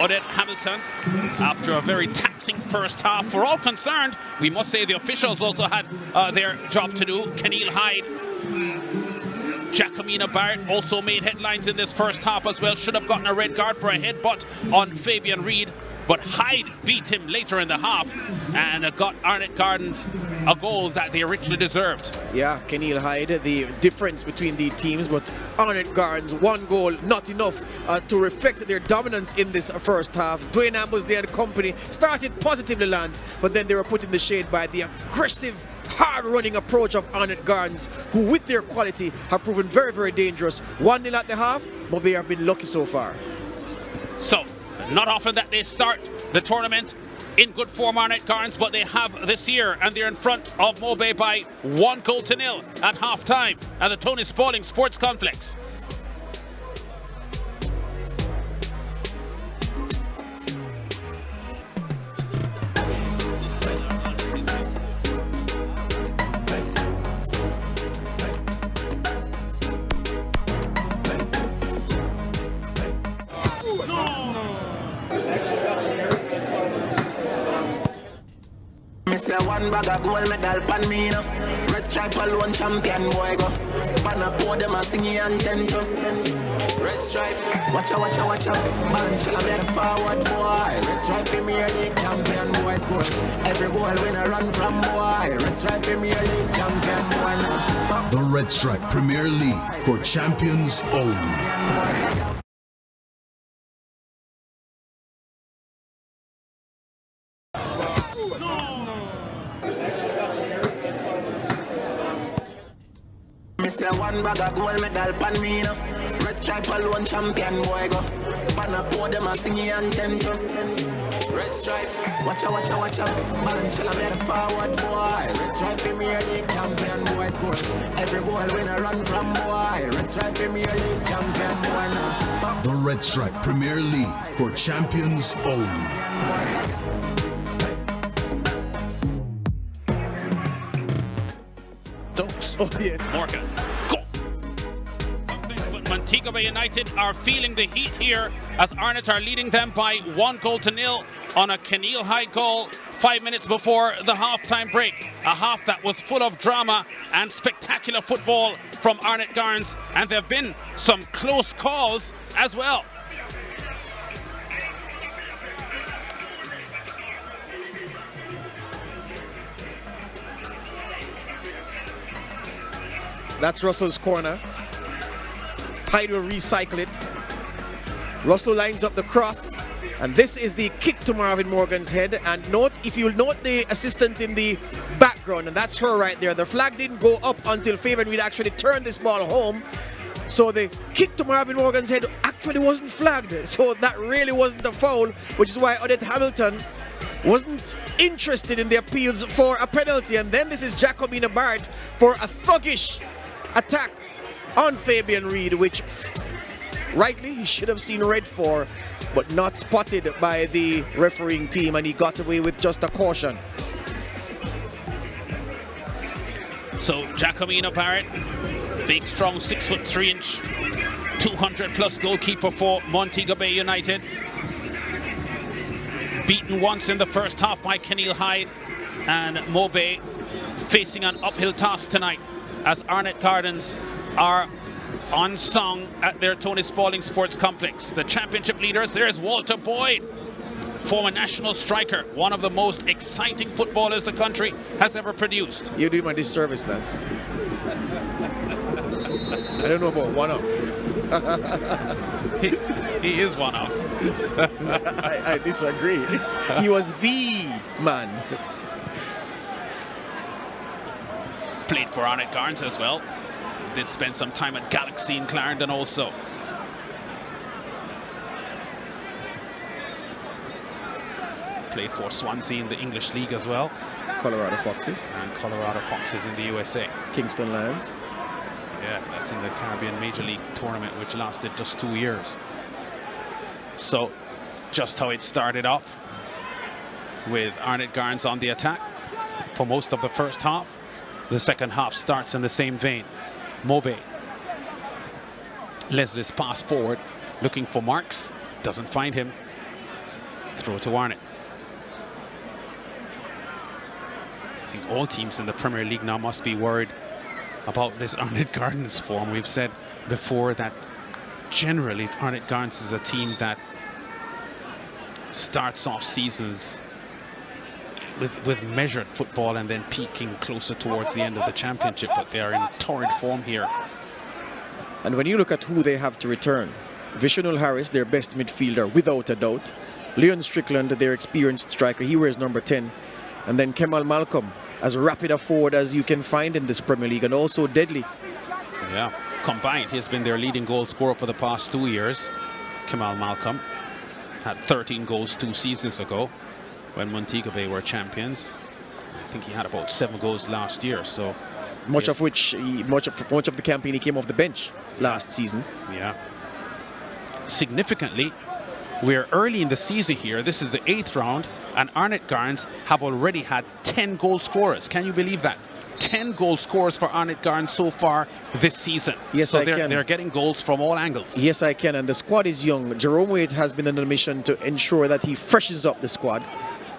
Arnett Hamilton, after a very taxing first half for all concerned, we must say the officials also had their job to do. Keneal Hyde, Jacomina Barrett also made headlines in this first half as well. Should have gotten a red card for a headbutt on Fabian Reed, but Hyde beat him later in the half and got Arnett Gardens a goal that they richly deserved. Yeah, Keneal Hyde, the difference between the teams, but Arnett Gardens, 1 goal, not enough to reflect their dominance in this first half. Dwayne Amblesday and company started positively, Lance, but then they were put in the shade by the aggressive, hard-running approach of Arnett Gardens, who with their quality have proven very, very dangerous. 1-0 at the half, Mobe have been lucky so far. So, not often that they start the tournament in good form, Arnett Gardens, but they have this year, and they're in front of Mobe by 1-0 at half-time at the Tony Spalding Sports Complex. One bag of gold medal pan me no. Red stripe alone champion boy go. Pan a pour them a singing and tento. Red stripe, watch out, watch out, watch out. Man shall I be the forward boy. Red stripe Premier League champion boy score. Every goal win a run from boy. Red stripe Premier League champion boy now. The Red Stripe Premier League for champions only. Mister one bag of gold medal pan me no. Red stripe alone champion boy go. Pan a pour them a singing and tento. Red stripe, watch out, watch out, watch out. Man shall I be the forward boy. Red stripe Premier League champion boy score. Every goal win a run from boy. Red stripe Premier League champion boy now. The Red Stripe Premier League for champions only. Dukes. Oh, yeah. Morgan. Go. But Montego Bay United are feeling the heat here as Arnett are leading them by 1-0 on a Keneal Hyde goal 5 minutes before the half-time break. A half that was full of drama and spectacular football from Arnett Gardens, and there have been some close calls as well. That's Russell's corner. Hyde will recycle it. Russell lines up the cross, and this is the kick to Marvin Morgan's head. And note, if you'll note the assistant in the background, and that's her right there. The flag didn't go up until Fabian Reed actually turned this ball home. So the kick to Marvin Morgan's head actually wasn't flagged. So that really wasn't a foul, which is why Arnett Hamilton wasn't interested in the appeals for a penalty. And then this is Jacomina Barrett for a thuggish attack on Fabian Reed, which rightly he should have seen red for, but not spotted by the refereeing team, and he got away with just a caution. So Jacomina Barrett, big strong 6'3", 200+ goalkeeper for Montego Bay United, beaten once in the first half by Keneal Hyde, and Mobe facing an uphill task tonight as Arnett Gardens are unsung at their Tony Spalding Sports Complex. The championship leaders, there's Walter Boyd, former national striker, one of the most exciting footballers the country has ever produced. You're doing my disservice, Lance. I don't know about one-off. he is one-off. I disagree. He was the man. Played for Arnett Gardens as well. Did spend some time at Galaxy in Clarendon also. played for Swansea in the English League as well. Colorado Foxes. And Colorado Foxes in the USA. Kingston Lions. Yeah, that's in the Caribbean Major League tournament, which lasted just 2 years. So, just how it started off, with Arnett Gardens on the attack for most of the first half. The second half starts in the same vein. Mobe. Leslie's pass forward, looking for Marks. Doesn't find him. Throw to Arnett. I think all teams in the Premier League now must be worried about this Arnett Gardens form. We've said before that generally Arnett Gardens is a team that starts off seasons with measured football and then peaking closer towards the end of the championship, but they are in torrid form here. And when you look at who they have to return, Vishnu Harris, their best midfielder, without a doubt. Leon Strickland, their experienced striker, he wears number 10. And then Kemal Malcolm, as rapid a forward as you can find in this Premier League, and also deadly. Yeah, combined, he's been their leading goal scorer for the past 2 years. Kemal Malcolm had 13 goals 2 seasons ago when Montego Bay were champions. I think he had about 7 goals last year, so much of the campaign he came off the bench last season. Yeah. Significantly, we're early in the season here. This is the 8th round, and Arnett Gardens have already had 10 goal scorers. Can you believe that? 10 goal scorers for Arnett Gardens so far this season. Yes, so I can. They're getting goals from all angles. Yes, I can. And the squad is young. Jerome Waite has been on a mission to ensure that he freshens up the squad.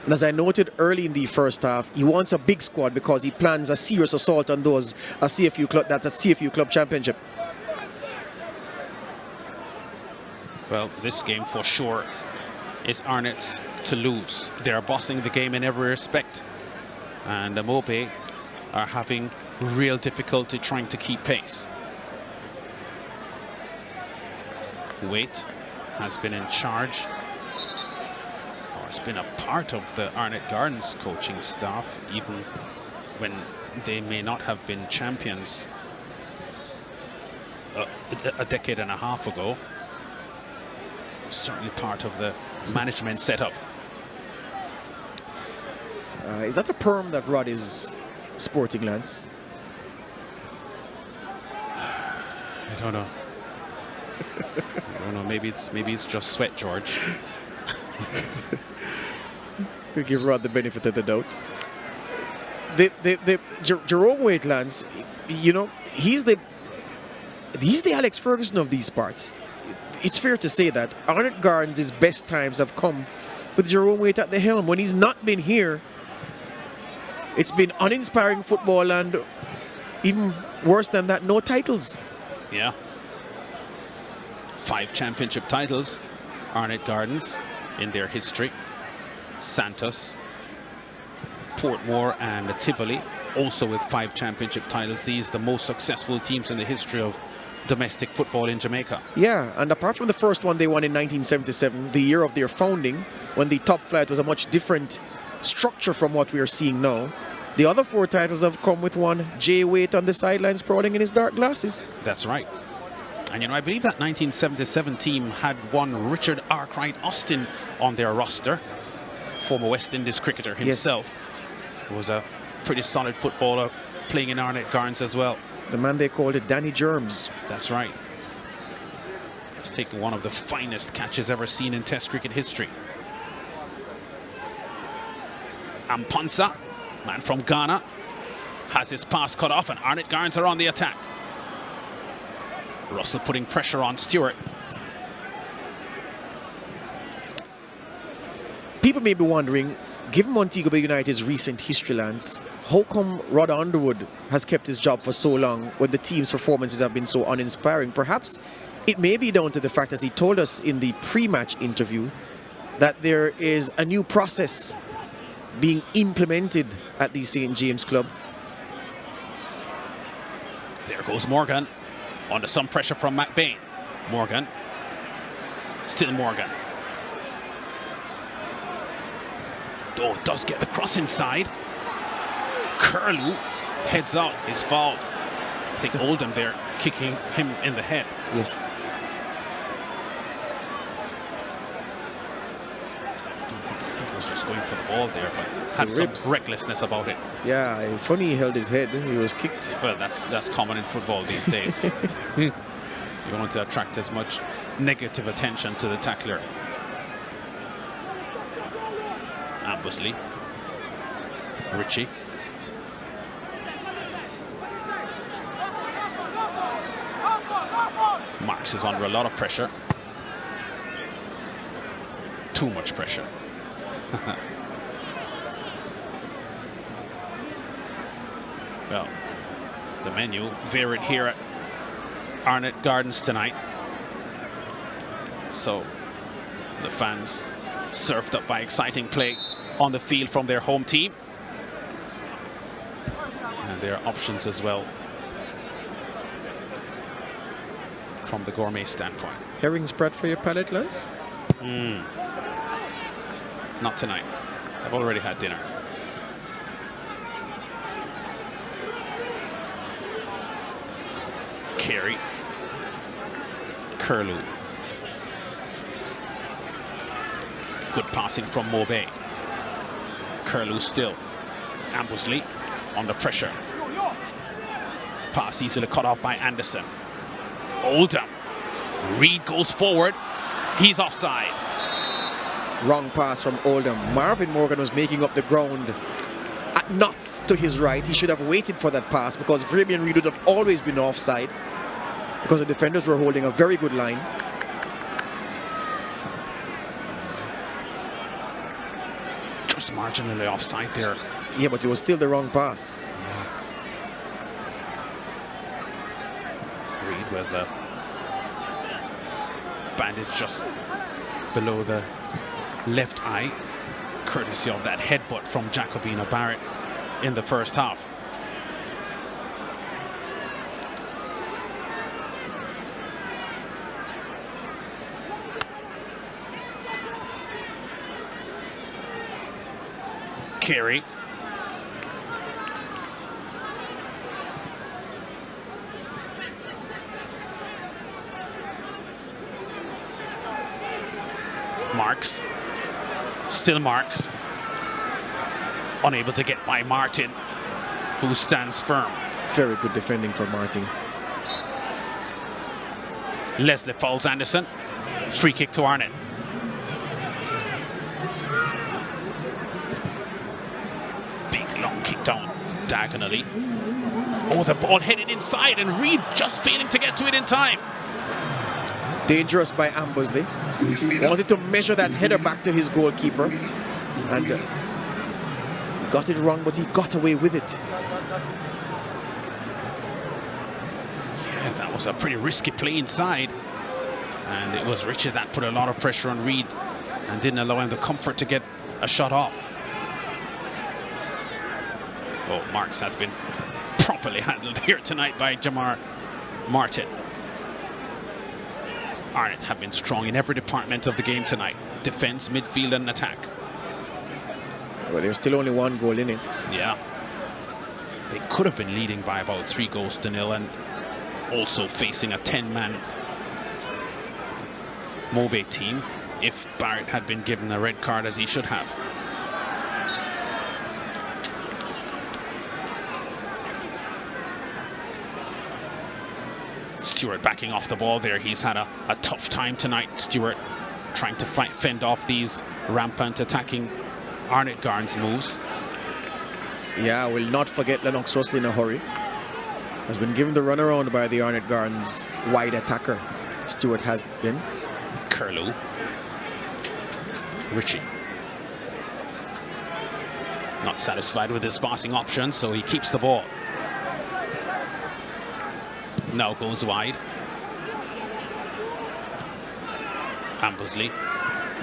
And as I noted early in the first half, he wants a big squad because he plans a serious assault on those CFU Club Championship. Well, this game for sure is Arnett's to lose. They're bossing the game in every respect. And the Mobe are having real difficulty trying to keep pace. Waite has been in charge, or has been a part of the Arnett Gardens coaching staff, even when they may not have been champions a decade and a half ago. Certainly part of the management setup. Is that a perm that Rod is sporting, Lance? I don't know. I don't know. Maybe it's just sweat, George. We give Rod the benefit of the doubt. Jerome Waite, Lance, you know, he's the Alex Ferguson of these parts. It's fair to say that Arnett Gardens' best times have come with Jerome Waite at the helm. When he's not been here, it's been uninspiring football, and even worse than that, no titles. Yeah. 5 championship titles, Arnett Gardens, in their history. Santos, Portmore and Tivoli, also with 5 championship titles. These the most successful teams in the history of domestic football in Jamaica. Yeah, and apart from the first one they won in 1977, the year of their founding, when the top flight was a much different structure from what we are seeing now, the other 4 titles have come with one Jay Waite on the sidelines prodding in his dark glasses. That's right. And you know, I believe that 1977 team had one Richard Arkwright Austin on their roster, former West Indies cricketer himself. Yes. Who was a pretty solid footballer, playing in Arnett Gardens as well. The man they called it Danny Germs. That's right. He's taken one of the finest catches ever seen in Test cricket history. Amponsa, man from Ghana, has his pass cut off, and Arnett Gardens are on the attack. Russell putting pressure on Stewart. People may be wondering, given Montego Bay United's recent history, Lance, how come Rod Underwood has kept his job for so long when the team's performances have been so uninspiring? Perhaps it may be down to the fact, as he told us in the pre-match interview, that there is a new process being implemented at the St. James Club. There goes Morgan, under some pressure from McBain. Morgan, still Morgan. Oh, does get the cross inside. Curlew heads out, is fouled. I think Oldham there kicking him in the head. Yes. I think it was was just going for the ball there, but had some recklessness about it. Yeah, funny he held his head. He was kicked. Well, that's common in football these days. You don't want to attract as much negative attention to the tackler. Ambersley. Ritchie. Marks is under a lot of pressure. Too much pressure. Well, the menu varied here at Arnett Gardens tonight. So the fans served up by exciting play on the field from their home team. And their options as well from the gourmet standpoint. Herring spread for your palate, lads? Not tonight. I've already had dinner. Carey. Curlew. Good passing from Mobe. Curlew still. Ambersley under pressure. Pass easily cut off by Anderson. Oldham. Reed goes forward. He's offside. Wrong pass from Oldham. Marvin Morgan was making up the ground at knots to his right. He should have waited for that pass because Fabian Reed would have always been offside because the defenders were holding a very good line. Just marginally offside there. Yeah, but it was still the wrong pass. Reed with the bandage just below the left eye, courtesy of that headbutt from Jacobina Barrett in the first half. Carey. Marks. Still Marks. Unable to get by Martin, who stands firm. Very good defending for Martin. Leslie falls Anderson. Free kick to Arnett. Big long kick down diagonally. Oh, the ball headed inside and Reed just failing to get to it in time. Dangerous by Ambersley. Wanted to measure that header back to his goalkeeper and got it wrong, but he got away with it. Yeah, that was a pretty risky play inside, and it was Richard that put a lot of pressure on Reed and didn't allow him the comfort to get a shot off. Oh, Marks has been properly handled here tonight by Jamar Martin. Arnett have been strong in every department of the game tonight. Defense, midfield and attack. Well, there's still only one goal in it. Yeah. They could have been leading by about 3-0 and also facing a 10-man Mobe team if Barrett had been given a red card as he should have. Stewart backing off the ball there. He's had a tough time tonight, Stewart, trying to fend off these rampant attacking Arnett Gardens moves. Yeah, we'll not forget Lennox Russell in a hurry. Has been given the runaround by the Arnett Gardens wide attacker. Stewart has been. Curlew. Ritchie. Not satisfied with his passing option, so he keeps the ball. Now goes wide. Ambersley.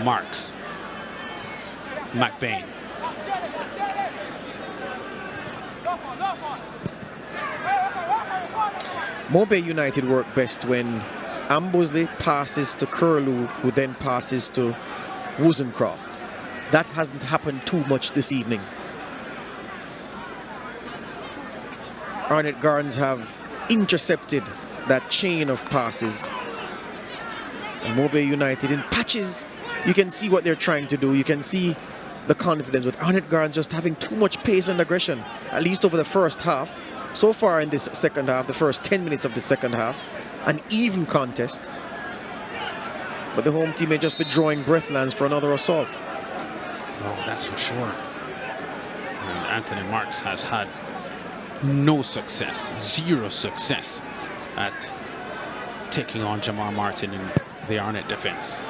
Marks. McBain. Mobe United work best when Ambersley passes to Curlew, who then passes to Wozencroft. That hasn't happened too much this evening. Arnett Gardens have intercepted that chain of passes. And Mobe United in patches, you can see what they're trying to do. You can see the confidence with Arnett Gardens just having too much pace and aggression, at least over the first half. So far in this second half, the first 10 minutes of the second half, an even contest. But the home team may just be drawing breathlands for another assault. Well, that's for sure. And Anthony Marks has had no success, zero success at taking on Jamar Martin in the Arnett defense.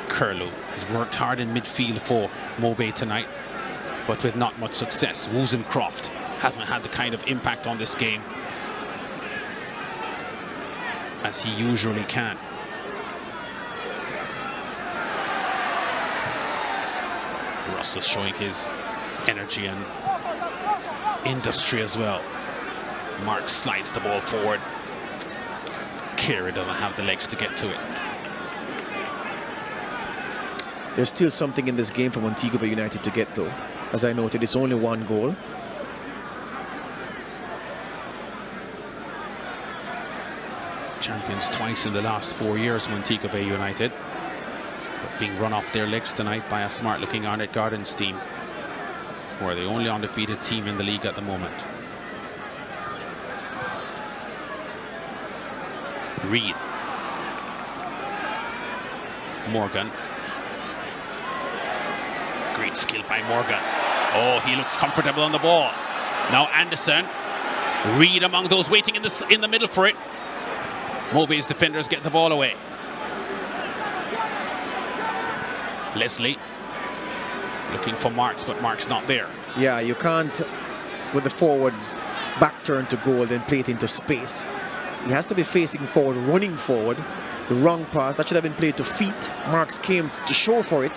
Curlew has worked hard in midfield for Mobe tonight, but with not much success. Wozencroft hasn't had the kind of impact on this game as he usually can. Russell showing his energy and industry as well. Mark slides the ball forward. Kira doesn't have the legs to get to it. There's still something in this game for Montego Bay United to get, though. As I noted, it's only one goal. Champions twice in the last 4 years, Montego Bay United. But being run off their legs tonight by a smart-looking Arnett Gardens team, who are the only undefeated team in the league at the moment. Reed. Morgan. Great skill by Morgan. Oh, he looks comfortable on the ball. Now Anderson. Reed among those waiting in the middle for it. Mobe's defenders get the ball away. Leslie looking for Marks, but Marks not there. Yeah, you can't, with the forwards back turn to goal, then play it into space. He has to be facing forward, running forward. The wrong pass, that should have been played to feet. Marks came to show for it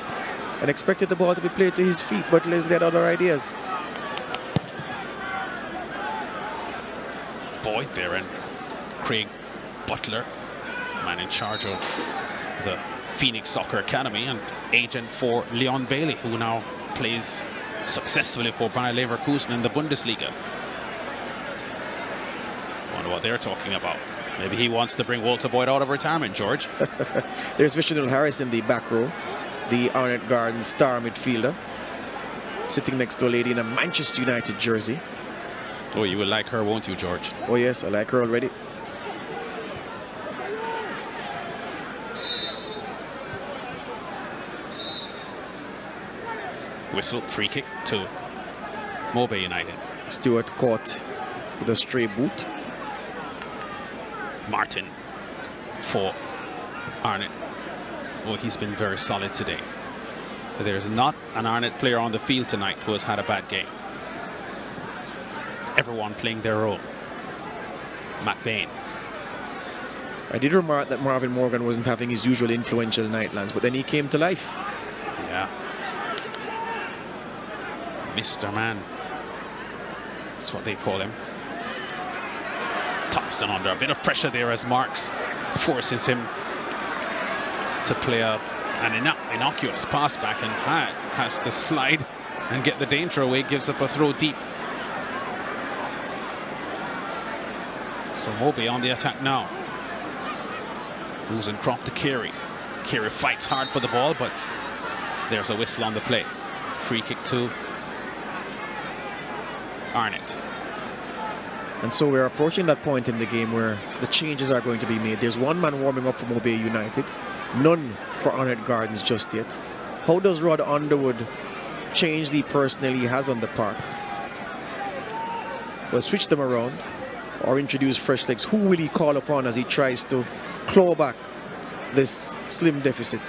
and expected the ball to be played to his feet, but Leslie had other ideas. Boyd there and Craig Butler, man in charge of the Phoenix Soccer Academy and agent for Leon Bailey, who now plays successfully for Bayer Leverkusen in the Bundesliga. Wonder what they're talking about. Maybe he wants to bring Walter Boyd out of retirement, George. There's Vishnul Harris in the back row, the Arnett Gardens star midfielder, sitting next to a lady in a Manchester United jersey. Oh, you will like her, won't you, George? Oh yes, I like her already. Whistle, free kick to Mobe United. Stewart caught with a stray boot. Martin for Arnett. Oh, he's been very solid today. There's not an Arnett player on the field tonight who has had a bad game. Everyone playing their role. McBain. I did remark that Marvin Morgan wasn't having his usual influential nightlands, but then he came to life. Yeah. Mr. Man. That's what they call him. Thompson under a bit of pressure there as Marks forces him to play an innocuous pass back, and has to slide and get the danger away, gives up a throw deep. So Mobe on the attack now. Wozencroft to Carey. Carey fights hard for the ball, but there's a whistle on the play. Free kick to Arnett. And so we're approaching that point in the game where the changes are going to be made. There's one man warming up for Mobe United, none for Arnett Gardens just yet. How does Rod Underwood change the personnel he has on the park? Well, switch them around or introduce fresh legs. Who will he call upon as he tries to claw back this slim deficit?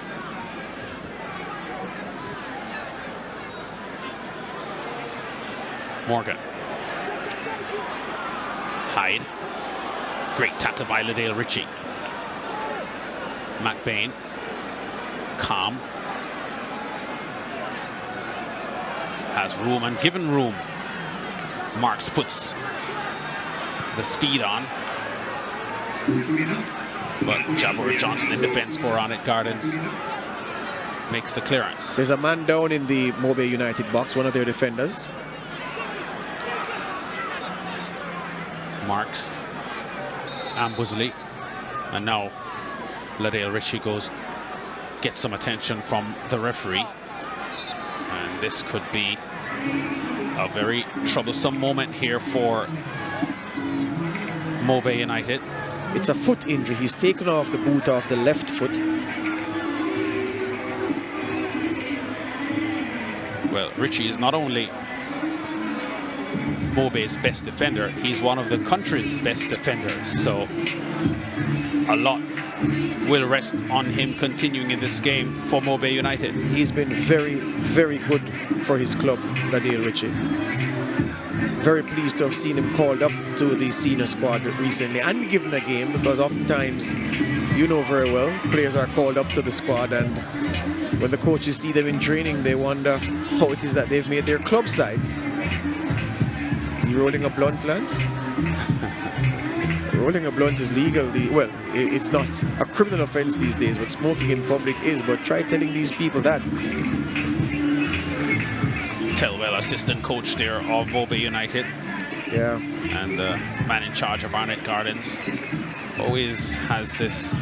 Morgan. Hyde. Great tackle by Ladale Ritchie. McBain. Calm. Has room and given room. Marks puts the speed on. But Jabber Johnson in defense for Arnett Gardens makes the clearance. There's a man down in the Mobe United box, one of their defenders. Marks, Ambusley, and now Ladale Ritchie goes get some attention from the referee. And this could be a very troublesome moment here for Mobe United. It's a foot injury. He's taken off the boot off the left foot. Well, Richie is not only Mobe's best defender, he's one of the country's best defenders. So a lot will rest on him continuing in this game for Mobe United. He's been very, very good for his club, Daniel Richie. Very pleased to have seen him called up to the senior squad recently and given a game, because oftentimes, you know very well, players are called up to the squad, and when the coaches see them in training, they wonder how it is that they've made their club sides. Is he rolling a blunt, Lance? Rolling a blunt is legal. Well, it's not a criminal offense these days, but smoking in public is. But try telling these people that. Telwell, assistant coach there of Mobe United. Yeah. And the man in charge of Arnett Gardens always has this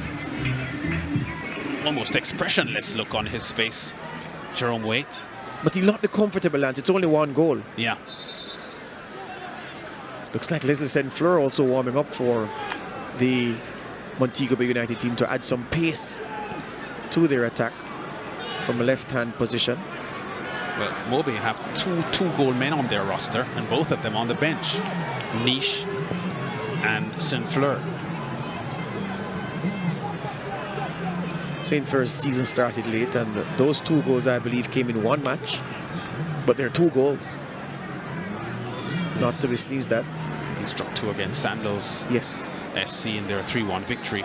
almost expressionless look on his face. Jerome Waite. But he'll not be comfortable, Lance. It's only one goal. Yeah. Looks like Leslie Saint-Fleur also warming up for the Montego Bay United team to add some pace to their attack from a left-hand position. Well, Mobe have two-goal men on their roster, and both of them on the bench. Niche and Saint-Fleur. Saint-Fleur's season started late, and those 2 goals, I believe, came in one match. But they're 2 goals. Not to be sneezed at. He struck 2 against Sandals. Yes. SC in their 3-1 victory.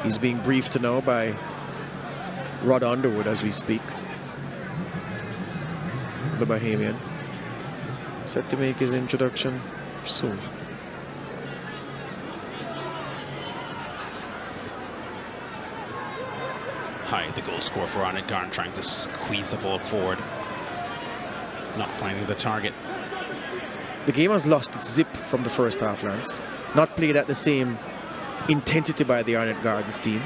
He's being briefed now by Rod Underwood as we speak. The Bahamian. Set to make his introduction soon. High, the goal scorer for Arnett Gardens, trying to squeeze the ball forward. Not finding the target. The game has lost its zip from the first half, Lance. Not played at the same intensity by the Arnett Gardens team.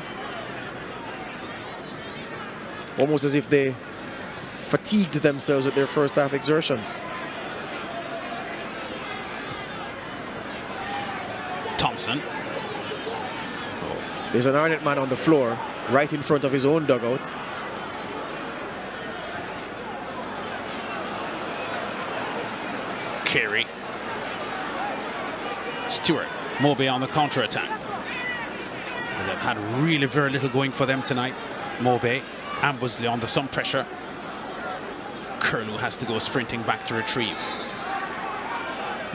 Almost as if they fatigued themselves with their first half exertions. Thompson. There's an Arnett man on the floor, right in front of his own dugout. Carey. Stewart. Mobe on the counter-attack. And they've had really very little going for them tonight. Mobe. Ambersley under some pressure. Curlew has to go sprinting back to retrieve.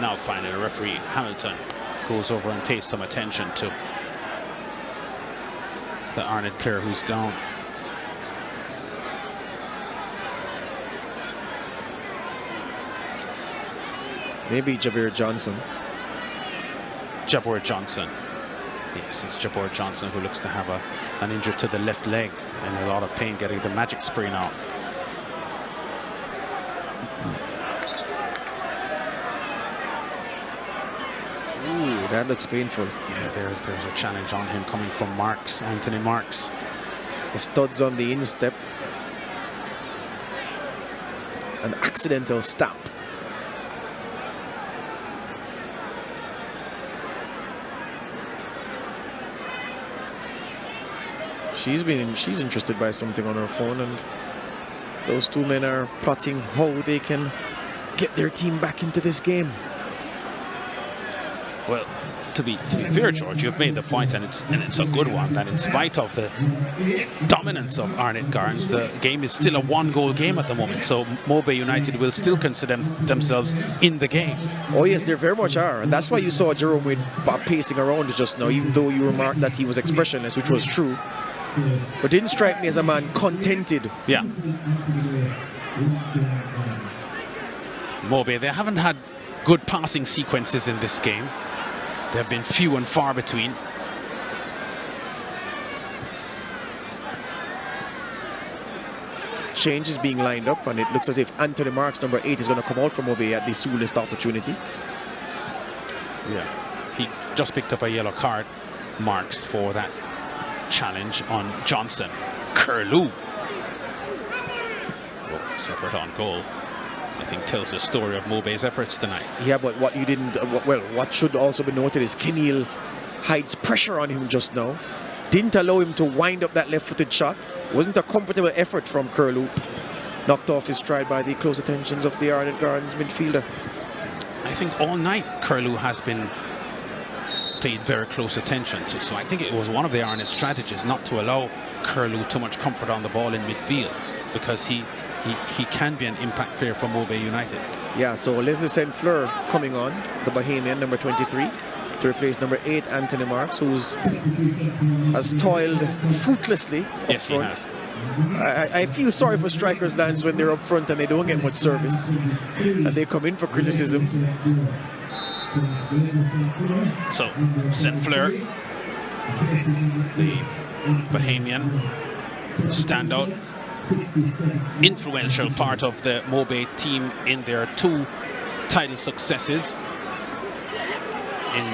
Now finally the referee, Hamilton, goes over and pays some attention to the Arnett player who's down. Maybe Jabir Johnson. Jabor Johnson. Yes, it's Jabor Johnson who looks to have an injury to the left leg and a lot of pain getting the magic spray now. Ooh, that looks painful. Yeah, there's a challenge on him coming from Marks, Anthony Marks. The studs on the instep. An accidental stamp. She's interested by something on her phone, and those 2 men are plotting how they can get their team back into this game. Well, to be fair, George, you've made the point, and it's a good one, that in spite of the dominance of Arnett Gardens, the game is still a 1-goal game at the moment. So Mobe United will still consider themselves in the game. Oh yes, they very much are, and that's why you saw Jerome Wade pacing around just now, even though you remarked that he was expressionless, which was true. But didn't strike me as a man contented. Yeah. Mobe, they haven't had good passing sequences in this game. They have been few and far between. Change is being lined up, and it looks as if Anthony Marks, number 8, is going to come out from Mobe at the soonest opportunity. Yeah. He just picked up a yellow card. marks for that challenge on Johnson. Curlew. Oh, separate on goal. I think tells the story of Mobe's efforts tonight. Yeah, but what you didn't, well, what should also be noted is Keneal Hyde's pressure on him just now didn't allow him to wind up that left-footed shot. Wasn't a comfortable effort from Curlew. Knocked off his stride by the close attentions of the Arnett Gardens midfielder. I think all night Curlew has been paid very close attention to, so I think it was one of the Arnett strategies not to allow Curlew too much comfort on the ball in midfield, because he can be an impact player for Mobe United. Yeah, so Leslie St. Fleur coming on, the Bahamian, number 23, to replace number 8, Anthony Marks, has toiled fruitlessly up front. He has. I feel sorry for strikers, Lance, when they're up front and they don't get much service and they come in for criticism. So, St. Fleur, the Bahamian standout, influential part of the Mobe team in their 2 title successes in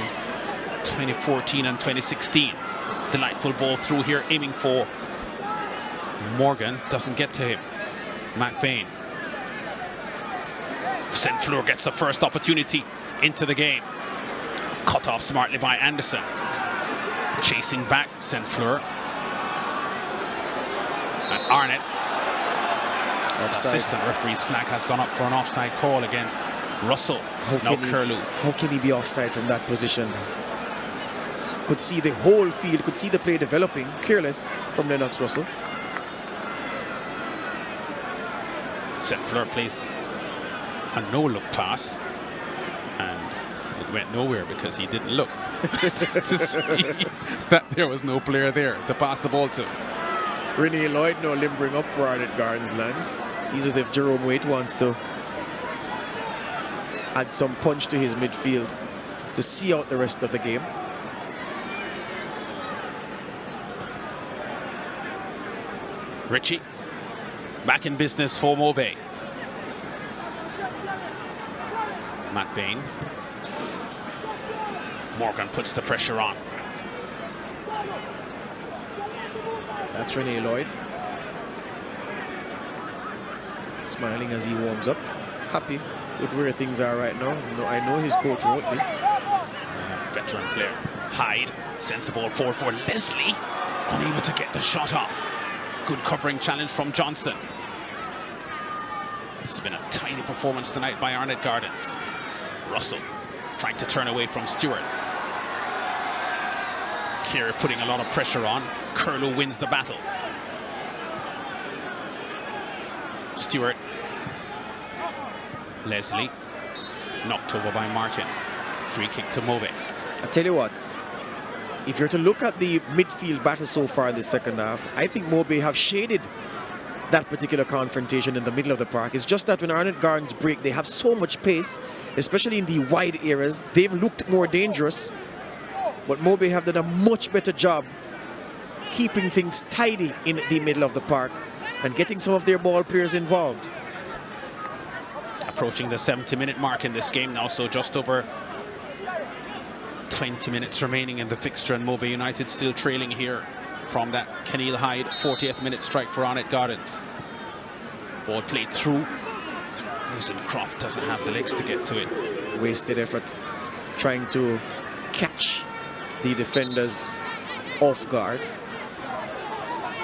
2014 and 2016. Delightful ball through here, aiming for Morgan, doesn't get to him. McBain. St. Fleur gets the first opportunity into the game. Cut off smartly by Anderson. Chasing back St. Fleur. And Arnett. Offside. Assistant referee's flag has gone up for an offside call against Russell. Now Curlew. How can he be offside from that position? Could see the whole field, could see the play developing. Careless from Lennox Russell. St. Fleur plays a no-look pass, and it went nowhere because he didn't look to see that there was no player there to pass the ball to. Renee Lloyd now limbering up for Arnett Gardens, Lance. Seems as if Jerome Waite wants to add some punch to his midfield to see out the rest of the game. Richie back in business for Mobe. McBain. Morgan puts the pressure on. That's Renee Lloyd. Smiling as he warms up. Happy with where things are right now. I know his coach won't be. Veteran player. Hyde sends the ball forward for Leslie. Unable to get the shot off. Good covering challenge from Johnson. This has been a tiny performance tonight by Arnett Gardens. Russell trying to turn away from Stewart. Keir putting a lot of pressure on. Curlew wins the battle. Stewart. Leslie. Knocked over by Martin. Free kick to Mobe. I tell you what, if you're to look at the midfield battle so far in the second half, I think Mobe have shaded that particular confrontation in the middle of the park. It's just that when Arnett Gardens break, they have so much pace, especially in the wide areas. They've looked more dangerous, but Mobe have done a much better job keeping things tidy in the middle of the park and getting some of their ball players involved. Approaching the 70-minute mark in this game now, so just over 20 minutes remaining in the fixture, and Mobe United still trailing here from that Keneal Hyde 40th minute strike for Arnett Gardens. Ball played through. Listen, Croft doesn't have the legs to get to it. Wasted effort trying to catch the defenders off guard.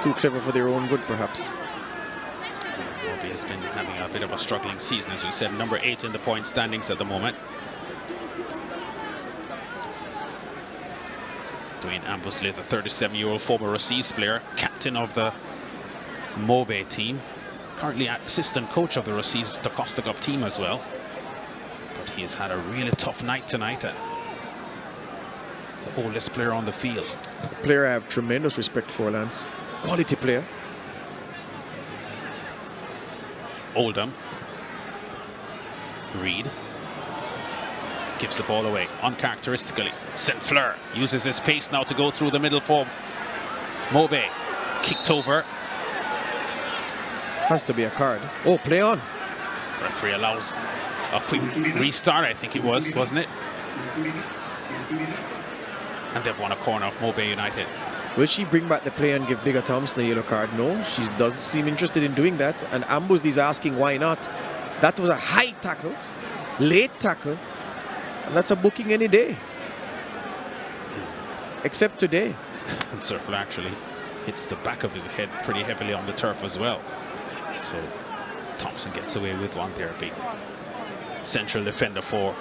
Too clever for their own good, perhaps. Mobe has been having a bit of a struggling season, as we said, number 8 in the point standings at the moment. Dwayne Ambusley, the 37-year-old former Rossies player, captain of the Mobe team, currently assistant coach of the Rossies DaCosta Cup team as well. But he has had a really tough night tonight. The oldest player on the field. A player I have tremendous respect for, Lance. Quality player. Oldham. Reed gives the ball away uncharacteristically. St. Fleur uses his pace now to go through the middle for Mobe. Kicked over. Has to be a card. Oh, play on. Referee allows a quick restart, I think it was, wasn't it? And they've won a corner, Mobe United. Will she bring back the play and give Bigger Thompson a yellow card? No, she doesn't seem interested in doing that. And Ambusley's asking why not. That was a high tackle, late tackle, and that's a booking any day. Except today. And Surfler actually hits the back of his head pretty heavily on the turf as well. So Thompson gets away with one there, big central defender for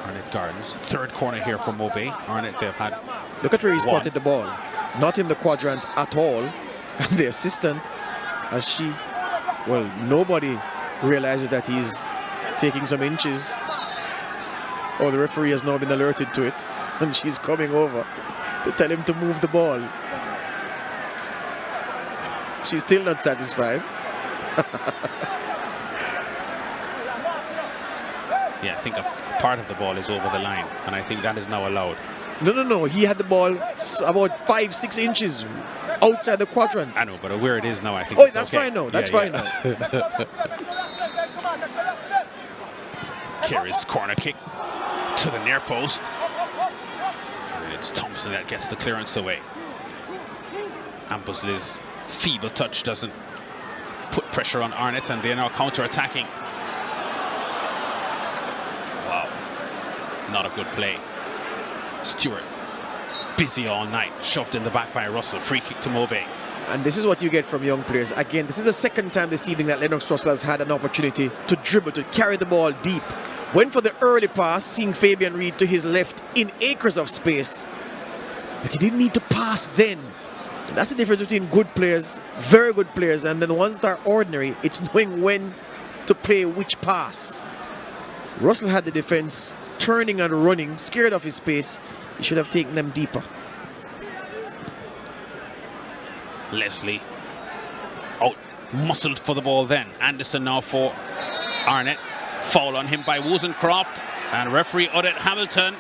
Arnett Gardens. Third corner here for Mobe. Arnett, they've had. Look at where he spotted the ball. Not in the quadrant at all. And the assistant, as she, well, nobody realizes that he's taking some inches. Oh, the referee has now been alerted to it. And she's coming over to tell him to move the ball. She's still not satisfied. Yeah, I think a part of the ball is over the line, and I think that is now allowed. No. He had the ball about 5-6 inches outside the quadrant. I know, but where it is now, I think. Oh, it's that's okay. fine now. That's fine now. Kerry's corner kick to the near post. And it's Thompson that gets the clearance away. Ambusley's feeble touch doesn't put pressure on Arnett, and they're now counter-attacking. Wow, not a good play. Stewart, busy all night, shoved in the back by Russell. Free kick to Mobe. And this is what you get from young players. Again, this is the second time this evening that Lennox Russell has had an opportunity to dribble, to carry the ball deep. Went for the early pass, seeing Fabian Reed to his left in acres of space. But he didn't need to pass then. And that's the difference between good players, very good players, and then the ones that are ordinary. It's knowing when to play which pass. Russell had the defense turning and running, scared of his space. He should have taken them deeper. Leslie out muscled for the ball then. Anderson now for Arnett. Foul on him by Wozencroft, and referee Odette Hamilton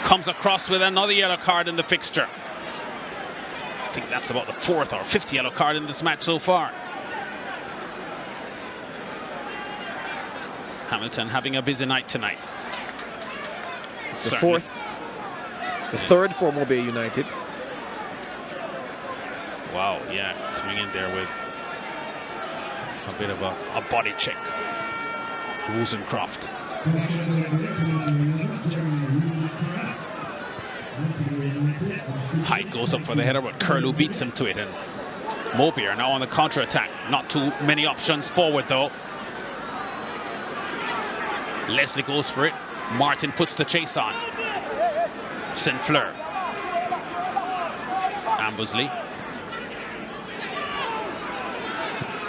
comes across with another yellow card in the fixture. I think that's about the 4th or 5th yellow card in this match so far. Hamilton having a busy night tonight. It's the Certainly. 4th, the 3rd for Mobe United. Wow, yeah, coming in there with a bit of a body check. Wozencroft. Hyde goes up for the header, but Curlew beats him to it, and Mobe are now on the counter-attack. Not too many options forward, though. Leslie goes for it. Martin puts the chase on. St. Fleur. Ambusley.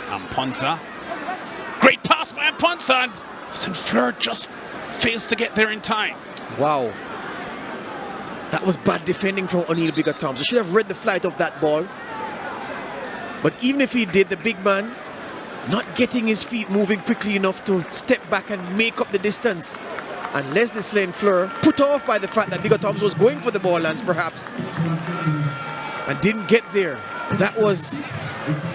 Amponza. Great pass by Amponza, and St. Fleur just fails to get there in time. Wow. That was bad defending from O'Neill Bigger Thompson. Should have read the flight of that ball. But even if he did, the big man not getting his feet moving quickly enough to step back and make up the distance. And Leslie St. Fleur, put off by the fact that Bigger Thompson was going for the ball, Lance, perhaps, and didn't get there. That was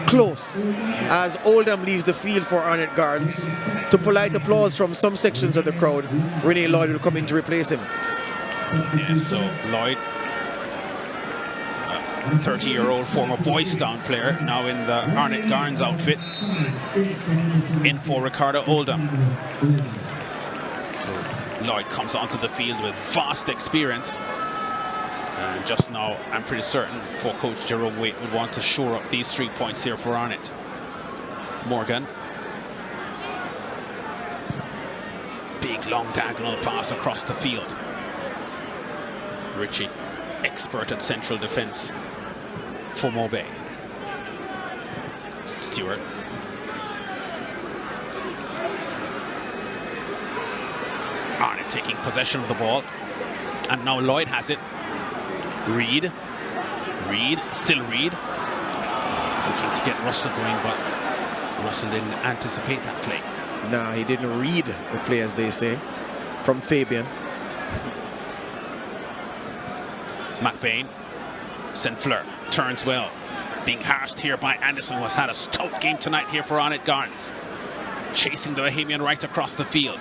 close as Oldham leaves the field for Arnett Gardens. To polite applause from some sections of the crowd, Renee Lloyd will come in to replace him. Yeah, so Lloyd, a 30-year-old former Boys Town player, now in the Arnett Gardens outfit, in for Ricardo Oldham. So Lloyd comes onto the field with vast experience. And just now, I'm pretty certain for Coach Jerome Waite would want to shore up these 3 points here for Arnett. Morgan. Big long diagonal pass across the field. Richie, expert at central defense for Mobe. Stewart. Arnett taking possession of the ball. And now Lloyd has it. Reed, still Reed. Looking to get Russell going, but Russell didn't anticipate that play. Nah, he didn't read the play, as they say, from Fabian. McBain, St. Fleur turns well. Being harassed here by Anderson, who has had a stout game tonight here for Arnett Gardens. Chasing the Bahamian right across the field.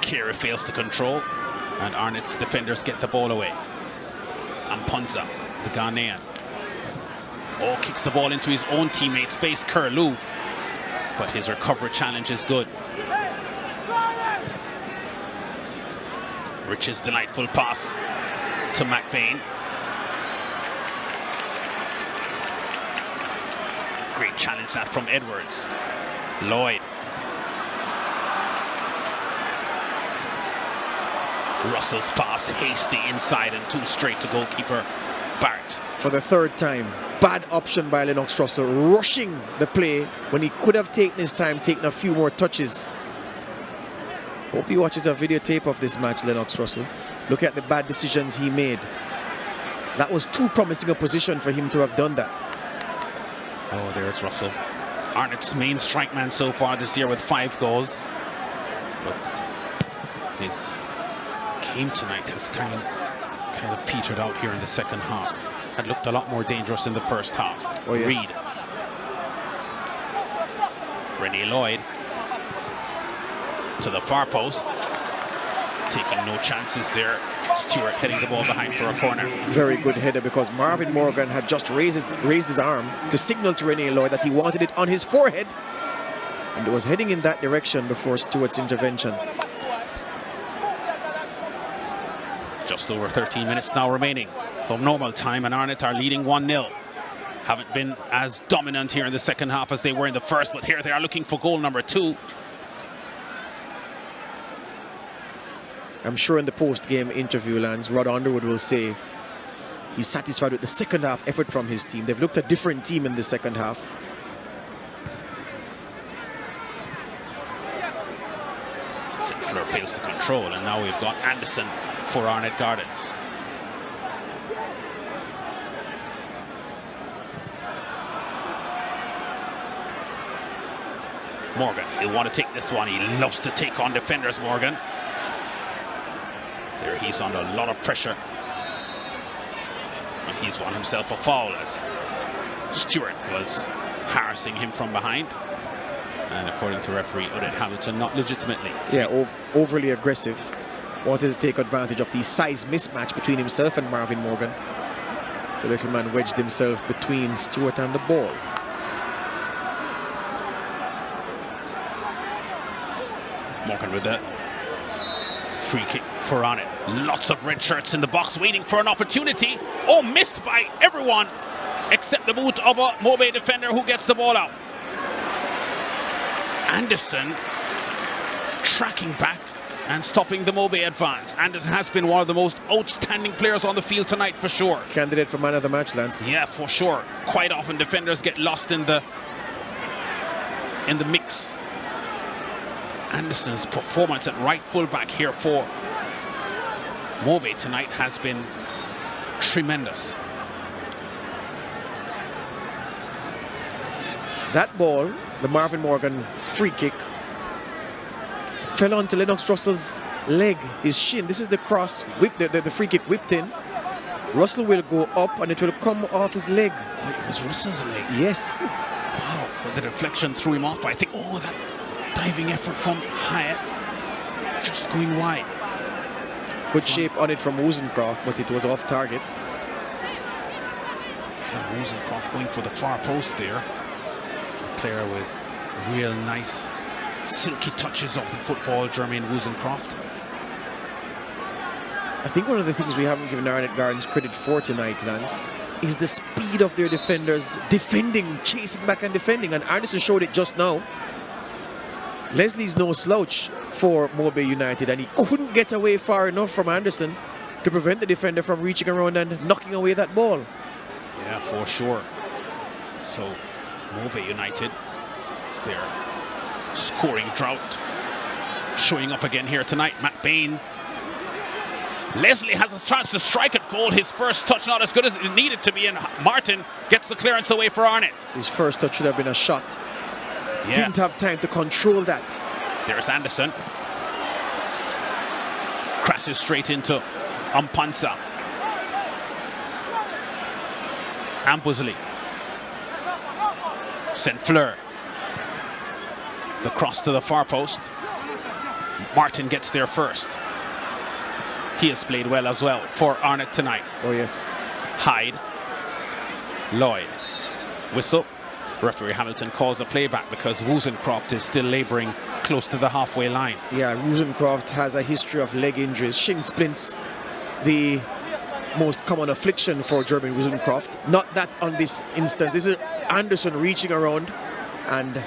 Kira fails to control. And Arnett's defenders get the ball away. And Punza, the Ghanaian. Oh, kicks the ball into his own teammate's space, Curlew. But his recovery challenge is good. Rich's delightful pass to McBain. Great challenge that from Edwards. Lloyd. Russell's pass, hasty inside and too straight to goalkeeper Barrett. For the third time, bad option by Lennox Russell, rushing the play when he could have taken his time, taking a few more touches. Hope he watches a videotape of this match, Lennox Russell. Look at the bad decisions he made. That was too promising a position for him to have done that. Oh, there's Russell. Arnett's main strike man so far this year with 5 goals. But his game tonight has kind of petered out here in the second half. Had looked a lot more dangerous in the first half. Oh, yes. Reid. René Lloyd to the far post. Taking no chances there. Stewart heading the ball behind for a corner. Very good header, because Marvin Morgan had just raised his arm to signal to René Lloyd that he wanted it on his forehead. And it was heading in that direction before Stewart's intervention. Just over 13 minutes now remaining of normal time, and Arnett are leading 1-0. Haven't been as dominant here in the second half as they were in the first, but here they are looking for goal number 2. I'm sure in the post-game interview, Lance, Rod Underwood will say he's satisfied with the second half effort from his team. They've looked a different team in the second half. Sinclair fails to control, and now we've got Anderson for Arnett Gardens. Morgan, he'll want to take this one. He loves to take on defenders, Morgan. There he's under a lot of pressure. And he's won himself a foul as Stewart was harassing him from behind. And according to referee Arnett Hamilton, not legitimately. Yeah, overly aggressive. Wanted to take advantage of the size mismatch between himself and Marvin Morgan. The little man wedged himself between Stewart and the ball. Morgan with the free kick for Arnett. Lots of red shirts in the box waiting for an opportunity. Oh, missed by everyone except the boot of a Mobe defender who gets the ball out. Anderson tracking back and stopping the Mobe advance. Anderson has been one of the most outstanding players on the field tonight for sure. Candidate for man of the match, Lance. Yeah, for sure. Quite often defenders get lost in the mix. Anderson's performance at right fullback here for Mobe tonight has been tremendous. That ball, the Marvin Morgan free kick, fell onto Lennox Russell's leg, his shin. This is the cross, the free kick whipped in. Russell will go up and it will come off his leg. Oh, it was Russell's leg. Yes. Wow, but the deflection threw him off. I think, oh, that diving effort from Hyatt, just going wide. Good shape on it from Wozencroft, but it was off target. Yeah, Wozencroft going for the far post there. A player with real nice silky touches of the football, Jermaine Wozencroft. I think one of the things we haven't given Arnett Gardens credit for tonight, Lance, is the speed of their defenders defending, chasing back and defending, and Anderson showed it just now. Leslie's no slouch for Mobe United, and he couldn't get away far enough from Anderson to prevent the defender from reaching around and knocking away that ball. Yeah, for sure. So Mobe United, their scoring drought showing up again here tonight. Matt Bain. Leslie has a chance to strike at goal. His first touch not as good as it needed to be, and Martin gets the clearance away for Arnett. His first touch should have been a shot. Yeah. Didn't have time to control that. There's Anderson. Crashes straight into Ampansa. Ambusley. St. Fleur. The cross to the far post. Martin gets there first. He has played well as well for Arnett tonight. Oh, yes. Hyde. Lloyd. Whistle. Referee Hamilton calls a playback because Wozencroft is still labouring close to the halfway line. Yeah, Wozencroft has a history of leg injuries. Shin splints, the most common affliction for Jeremy Wozencroft. Not that on this instance. This is Anderson reaching around and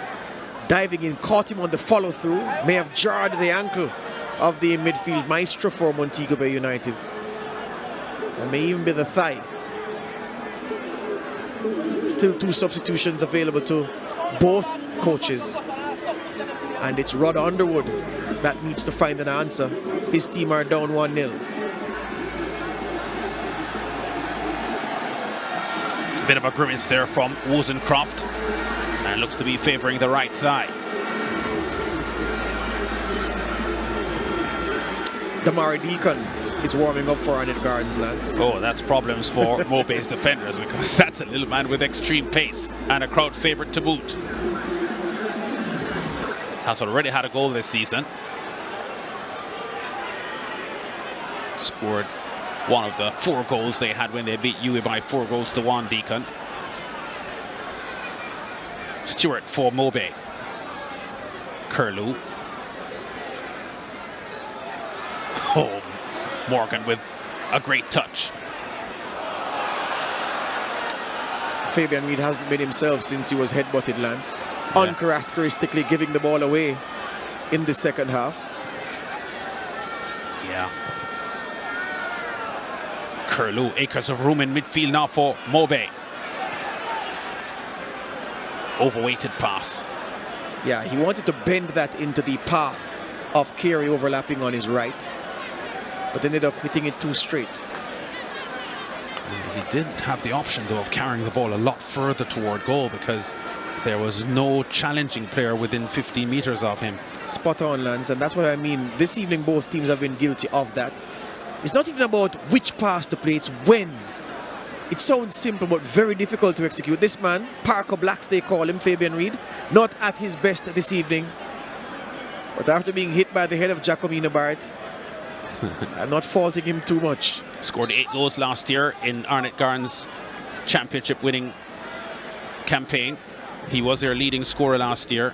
diving in, caught him on the follow through. May have jarred the ankle of the midfield maestro for Montego Bay United. And may even be the thigh. Still 2 substitutions available to both coaches. And it's Rod Underwood that needs to find an answer. His team are down 1-0. Bit of a grimace there from Wozencroft. And looks to be favouring the right thigh. Damari Deacon is warming up for Arnett Gardens, lads. Oh, that's problems for Mobay's defenders, because that's a little man with extreme pace and a crowd favourite to boot. Has already had a goal this season. Scored one of the 4 goals they had when they beat UWI by 4-1, Deacon. Stewart for Mobay. Curlew. Oh, Morgan with a great touch. Fabian Reid hasn't been himself since he was headbutted, Lance. Yeah. Uncharacteristically giving the ball away in the second half. Yeah. Curlew, acres of room in midfield now for Mobay. Overweighted pass. Yeah, he wanted to bend that into the path of Carey overlapping on his right, but ended up hitting it too straight. He did have the option, though, of carrying the ball a lot further toward goal because there was no challenging player within 15 meters of him. Spot on, Lance, and that's what I mean. This evening, both teams have been guilty of that. It's not even about which pass to play, it's when. It sounds simple, but very difficult to execute. This man, Parker Blacks, they call him, Fabian Reid, not at his best this evening. But after being hit by the head of Jacomina Barrett, I'm not faulting him too much. Scored 8 goals last year in Arnett Gardens' championship winning campaign. He was their leading scorer last year.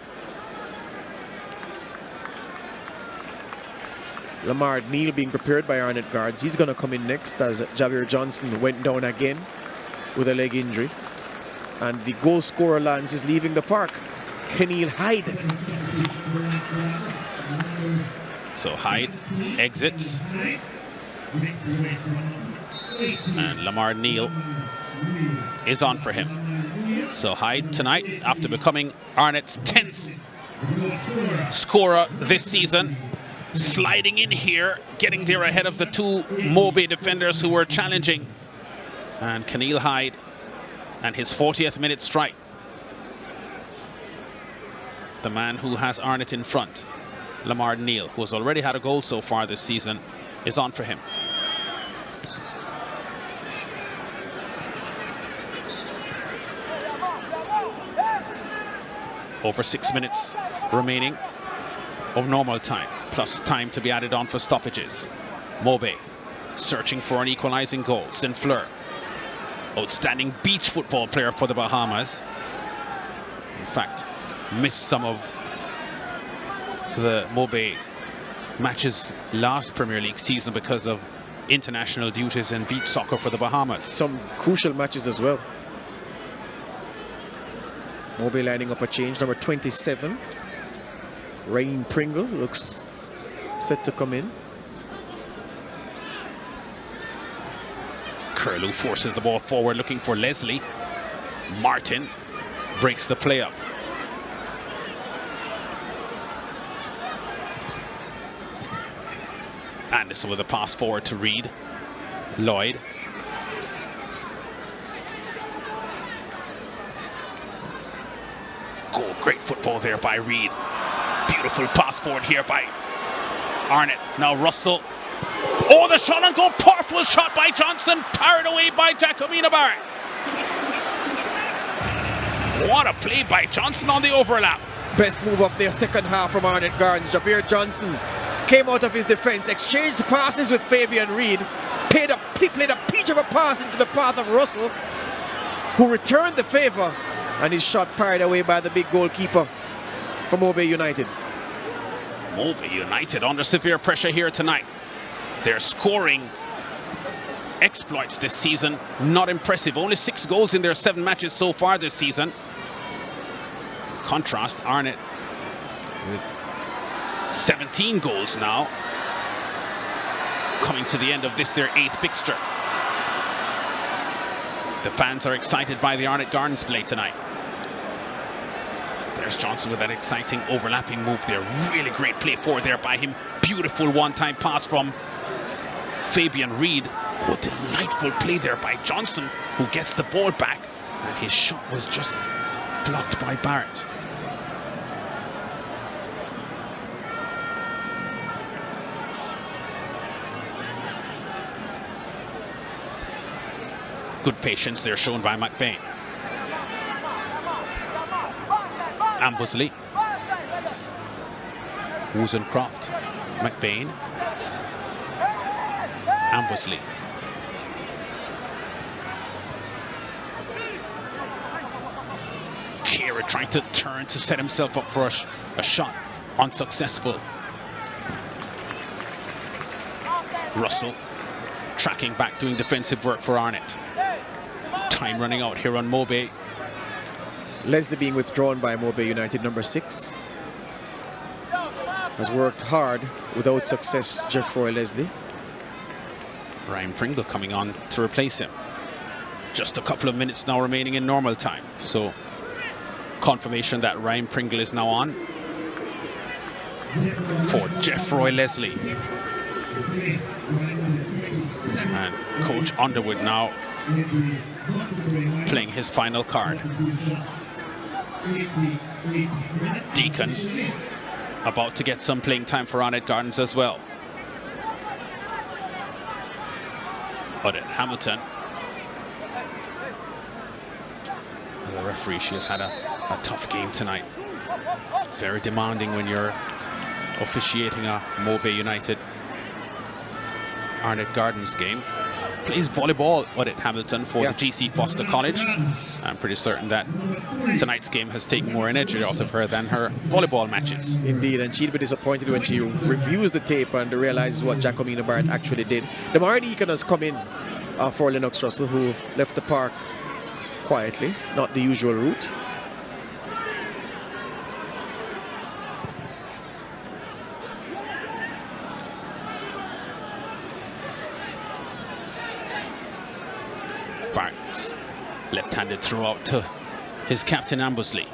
Lamar Neal being prepared by Arnett Gardens. He's going to come in next as Javier Johnson went down again with a leg injury. And the goal scorer, Lance, is leaving the park. Keneal Hyde. So Hyde exits. And Lamar Neal is on for him. So Hyde tonight, after becoming Arnett's 10th scorer this season, sliding in here, getting there ahead of the 2 Mobay defenders who were challenging. And Keneal Hyde and his 40th minute strike. The man who has Arnett in front, Lamar Neal, who has already had a goal so far this season, is on for him. Over 6 minutes remaining of normal time, plus time to be added on for stoppages. Mobay searching for an equalizing goal. Saint-Fleur, outstanding beach football player for the Bahamas. In fact, missed some of the Mobay matches last Premier League season because of international duties in beach soccer for the Bahamas. Some crucial matches as well. Mobay lining up a change. Number 27, Rain Pringle, looks set to come in. Curlew forces the ball forward, looking for Leslie. Martin breaks the play up. Anderson with a pass forward to Reid. Lloyd. Goal, great football there by Reid. Beautiful pass forward here by Arnett. Now Russell. Oh, the shot on goal. Powerful shot by Johnson. Parried away by Jacomina Barrett. What a play by Johnson on the overlap. Best move of their second half from Arnett Gardens. Javier Johnson came out of his defense, exchanged passes with Fabian Reed, played a peach of a pass into the path of Russell, who returned the favor, and his shot parried away by the big goalkeeper for Mobe United. Mobe United under severe pressure here tonight. Their scoring exploits this season, not impressive. Only 6 goals in their 7 matches so far this season. In contrast, Arnett with 17 goals now, coming to the end of this, their 8th fixture. The fans are excited by the Arnett Gardens play tonight. There's Johnson with that exciting overlapping move there. Really great play forward there by him. Beautiful one-time pass from Fabian Reed. Oh, delightful play there by Johnson, who gets the ball back, and his shot was just blocked by Barrett. Good patience there shown by McBain. Ambusley, Wozencroft, McBain, Ambusley. Kira trying to turn to set himself up for a shot, unsuccessful. Russell tracking back, doing defensive work for Arnett. Time running out here on Mobe. Leslie being withdrawn by Mobe United, number 6. Has worked hard without success, Geoffroy Leslie. Ryan Pringle coming on to replace him. Just a couple of minutes now remaining in normal time. So confirmation that Ryan Pringle is now on for Geoffroy Leslie. And Coach Underwood now playing his final card. Deacon about to get some playing time for Arnett Gardens as well. Odette Hamilton, the referee, she has had a tough game tonight. Very demanding when you're officiating a Mobe United Arnett Gardens game. Plays volleyball, Odette Hamilton, for the GC Foster College. I'm pretty certain that tonight's game has taken more energy out of her than her volleyball matches. Indeed, and she'll be disappointed when she reviews the tape and realizes what Jacomina Barrett actually did. Damari Deacon has come in for Lennox Russell, who left the park quietly, not the usual route. Barnes, left-handed throw out to his captain Ambusley.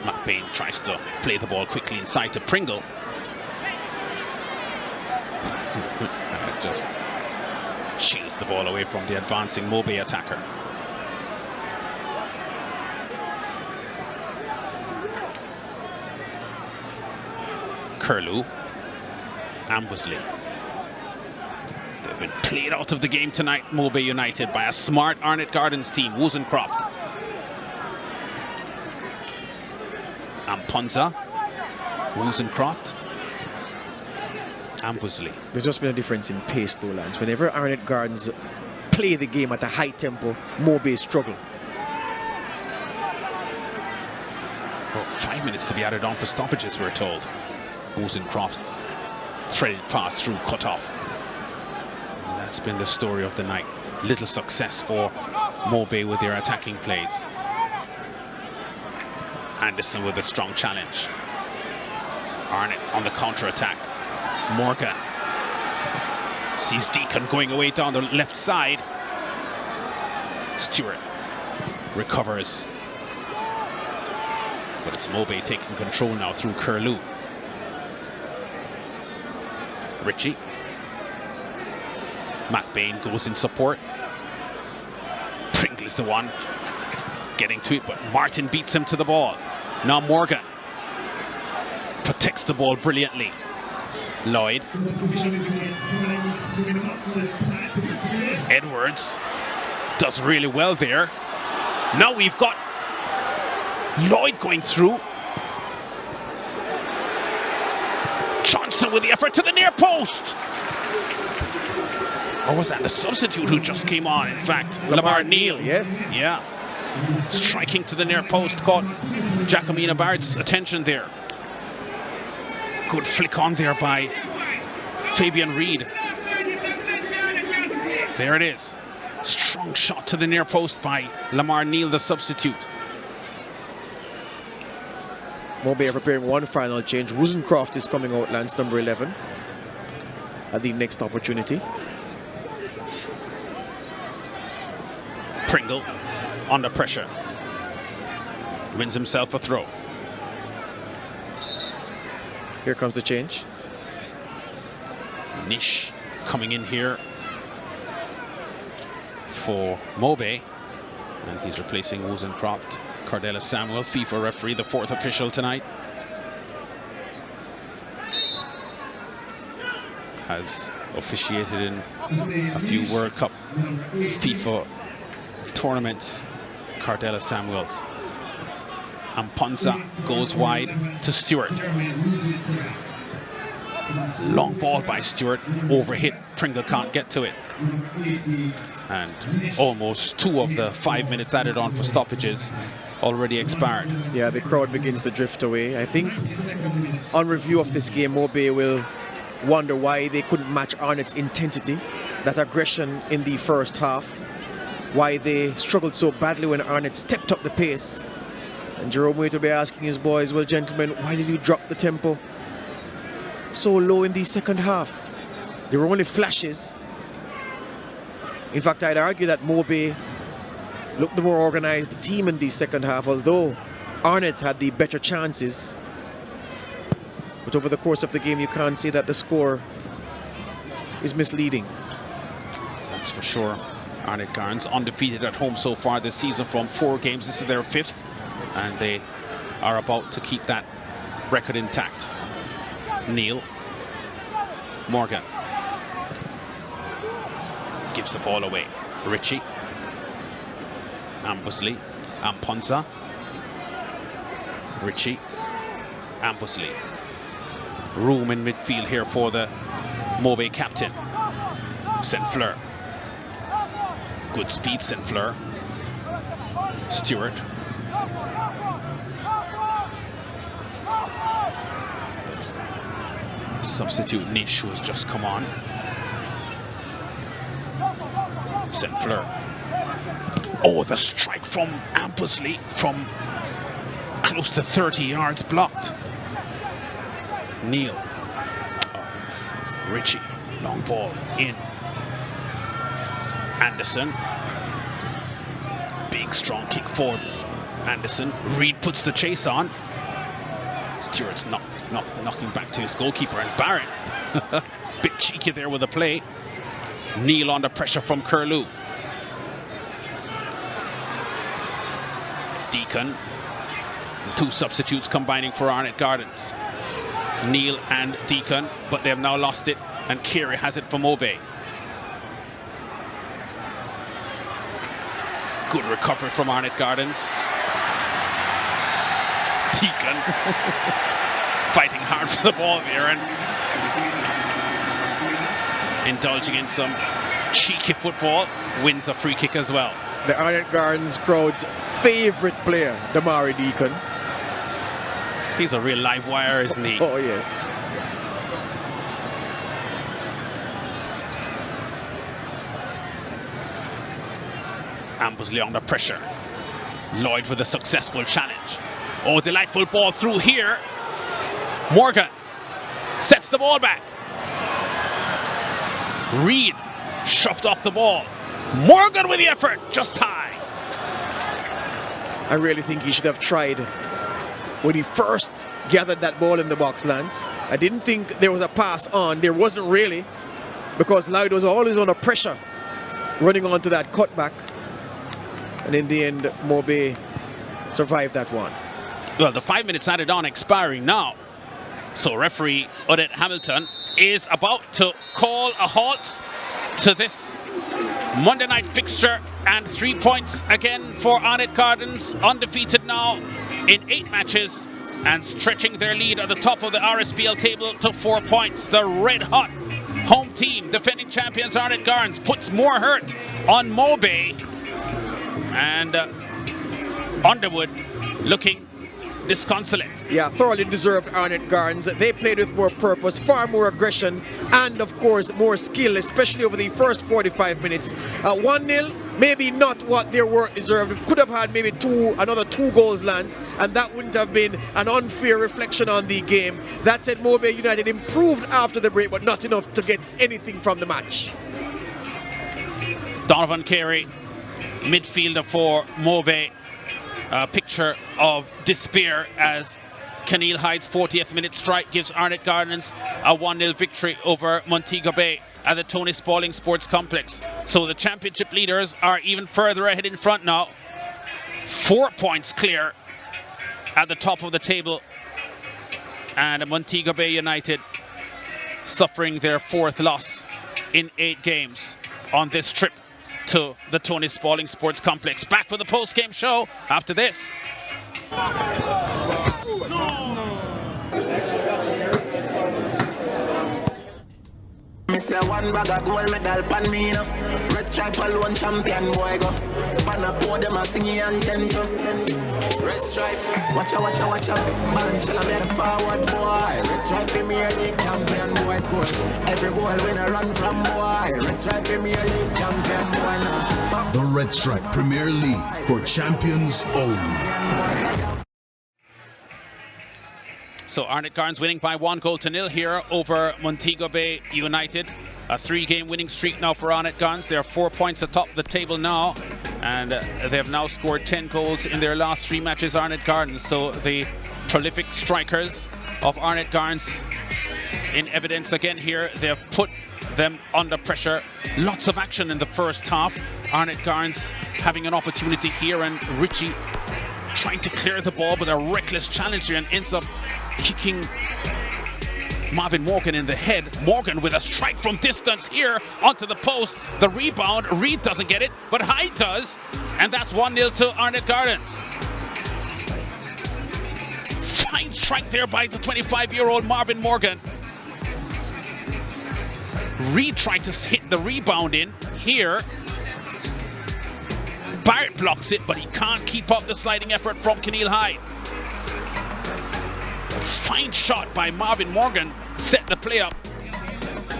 McBain tries to play the ball quickly inside to Pringle. Just shields the ball away from the advancing Mobe attacker. Curlew, Ambusley. They've been played out of the game tonight, Mobe United, by a smart Arnett Gardens team. Wozencroft. Amponza. Wozencroft. Ambusley. There's just been a difference in pace, though, Lance. Whenever Arnett Gardens play the game at a high tempo, Mobe struggle. Well, 5 minutes to be added on for stoppages, we're told. Wozencroft's threaded pass through, cut off. And that's been the story of the night. Little success for Mobe with their attacking plays. Anderson with a strong challenge. Arnett on the counter-attack. Morgan sees Deacon going away down the left side. Stewart recovers. But it's Mobe taking control now through Curlew. Ritchie. McBain goes in support. Pringle is the one getting to it, but Martin beats him to the ball. Now Morgan protects the ball brilliantly. Lloyd. Edwards does really well there. Now we've got Lloyd going through. Johnson with the effort to the near post. Or was that the substitute who just came on, in fact? Lamar Neal. Yes. Yeah. Striking to the near post, caught Jacomina Bard's attention there. Good flick on there by Fabian Reed. There it is. Strong shot to the near post by Lamar Neal, the substitute. Mobay are preparing one final change. Wozencroft is coming out, Lance, number 11, at the next opportunity. Pringle under pressure. Wins himself a throw. Here comes the change. Nish coming in here for Mobay. And he's replacing Wozencroft. Cardella Samuel, FIFA referee, the fourth official tonight. Has officiated in a few World Cup FIFA tournaments. Cardella Samuels. And Ponza goes wide to Stewart. Long ball by Stewart, overhit. Pringle can't get to it. And almost 2 of the 5 minutes added on for stoppages already expired. Yeah, the crowd begins to drift away. I think on review of this game, Mobay will wonder why they couldn't match Arnett's intensity, that aggression in the first half, why they struggled so badly when Arnett stepped up the pace. And Jerome Waite will be asking his boys, well, gentlemen, why did you drop the tempo so low in the second half? There were only flashes. In fact, I'd argue that Mobay looked the more organized team in the second half, although Arnett had the better chances. But over the course of the game, you can't say that the score is misleading. That's for sure. Arnett Gardens undefeated at home so far this season from 4 games. This is their 5th, and they are about to keep that record intact. Neal. Morgan. Gives the ball away. Ritchie. Ambusley. Amponza. Ritchie. Ambusley. Room in midfield here for the Mobay captain. St. Fleur. Good speed, St. Fleur. Stewart. Substitute Nish, who has just come on. St. Fleur. Oh, the strike from Ambusley from close to 30 yards blocked. Neal. Oh, it's Ritchie. Long ball in. Anderson. Big strong kick forward. Anderson. Reed puts the chase on. Stewart's knocking back to his goalkeeper, and Barron. Bit cheeky there with the play. Neal under pressure from Curlew. Deacon. 2 substitutes combining for Arnett Gardens. Neal and Deacon, but they have now lost it, and Keary has it for Mobay. Good recovery from Arnett Gardens. Deacon fighting hard for the ball there and indulging in some cheeky football. Wins a free kick as well. The Arnett Gardens crowd's favorite player, Damari Deacon. He's a real live wire, isn't he? Oh, yes. Ambusley under pressure. Lloyd with a successful challenge. Oh, delightful ball through here. Morgan sets the ball back. Reed shoved off the ball. Morgan with the effort, just high. I really think he should have tried when he first gathered that ball in the box, Lance. I didn't think there was a pass on. There wasn't really, because Lloyd was always under pressure running onto that cutback. And in the end, Mobay survived that one. Well, the 5 minutes added on expiring now. So referee Odette Hamilton is about to call a halt to this Monday night fixture, and 3 points again for Arnett Gardens, undefeated now in 8 matches and stretching their lead at the top of the RSPL table to 4 points. The red-hot home team, defending champions Arnett Gardens, puts more hurt on Mobay, and Underwood looking disconsolate. Yeah, thoroughly deserved Arnett Gardens. They played with more purpose, far more aggression, and of course more skill, especially over the first 45 minutes. 1-0, maybe not what their work deserved. Could have had maybe another two goals, Lance, and that wouldn't have been an unfair reflection on the game. That said, Mobay United improved after the break, but not enough to get anything from the match. Donovan Carey, midfielder for Mobay. A picture of despair as Keneal Hyde's 40th minute strike gives Arnett Gardens a 1-0 victory over Montego Bay at the Tony Spalding Sports Complex. So the championship leaders are even further ahead in front now. 4 points clear at the top of the table. And Montego Bay United suffering their 4th loss in 8 games on this trip to the Tony Spalding Sports Complex. Back for the post-game show after this. Mister one bag of gold medal pan me no. Red stripe alone champion boy go. Pan up pour them a singing and tento. Red stripe, watch out. Man shall I the forward boy. Red stripe Premier League champion boy score. Every goal winner run from boy. Red stripe Premier League champion boy now. The Red Stripe Premier League for champions only. So Arnett Gardens winning by 1-0 here over Montego Bay United. A 3-game winning streak now for Arnett Gardens. They are 4 points atop the table now, and they have now scored 10 goals in their last 3 matches, Arnett Gardens. So the prolific strikers of Arnett Gardens in evidence again here. They have put them under pressure. Lots of action in the first half. Arnett Gardens having an opportunity here, and Richie trying to clear the ball, but a reckless challenge here, and ends up kicking Marvin Morgan in the head. Morgan with a strike from distance here onto the post. The rebound, Reed doesn't get it, but Hyde does, and that's 1-0 to Arnett Gardens. Fine strike there by the 25-year-old Marvin Morgan. Reed tried to hit the rebound in here. Barrett blocks it, but he can't keep up the sliding effort from Keneal Hyde. Fine shot by Marvin Morgan set the play up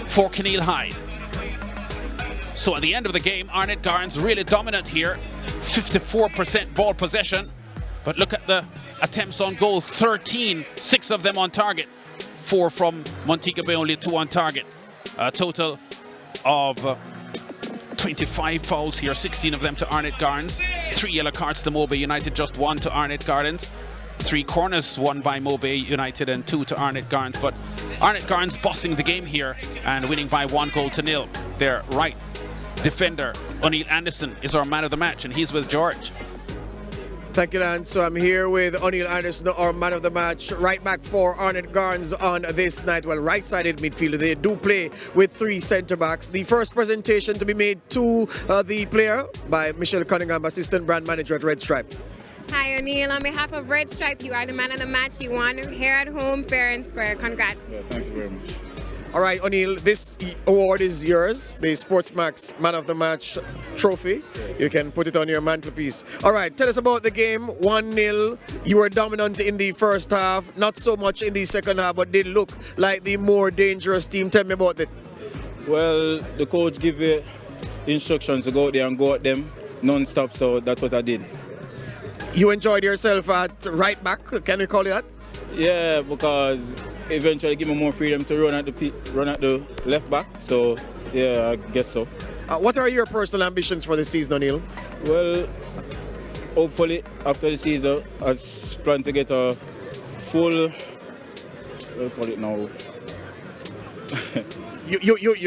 for Keneal Hyde. So at the end of the game, Arnett Gardens really dominant here. 54% ball possession. But look at the attempts on goal. 13, 6 of them on target. 4 from Montego Bay, only 2 on target. A total of 25 fouls here, 16 of them to Arnett Gardens. 3 yellow cards to Mobay United, just 1 to Arnett Gardens. 3 corners won by Mobay United and 2 to Arnett Gardens. But Arnett Gardens bossing the game here and winning by 1-0. Their right defender, O'Neill Anderson, is our man of the match, and he's with George. Thank you, Lance. So I'm here with O'Neill Anderson, our man of the match. Right back for Arnett Gardens on this night. Well, right-sided midfielder. They do play with 3 centre-backs. The first presentation to be made to the player by Michelle Cunningham, assistant brand manager at Red Stripe. Hi, O'Neill. On behalf of Red Stripe, you are the man of the match. You won here at home, fair and square. Congrats. Yeah, thank you very much. All right, O'Neill, this award is yours, the Sportsmax Man of the Match trophy. You can put it on your mantelpiece. All right, tell us about the game. 1-0. You were dominant in the first half, not so much in the second half, but did look like the more dangerous team. Tell me about it. Well, the coach gave me instructions to go out there and go at them non-stop, so that's what I did. You enjoyed yourself at right back, can we call it that? Yeah, because eventually give me more freedom to run at the left back, so yeah, I guess so. What are your personal ambitions for the season, O'Neill? Well, hopefully after the season, I plan to get a full, what do you call it now?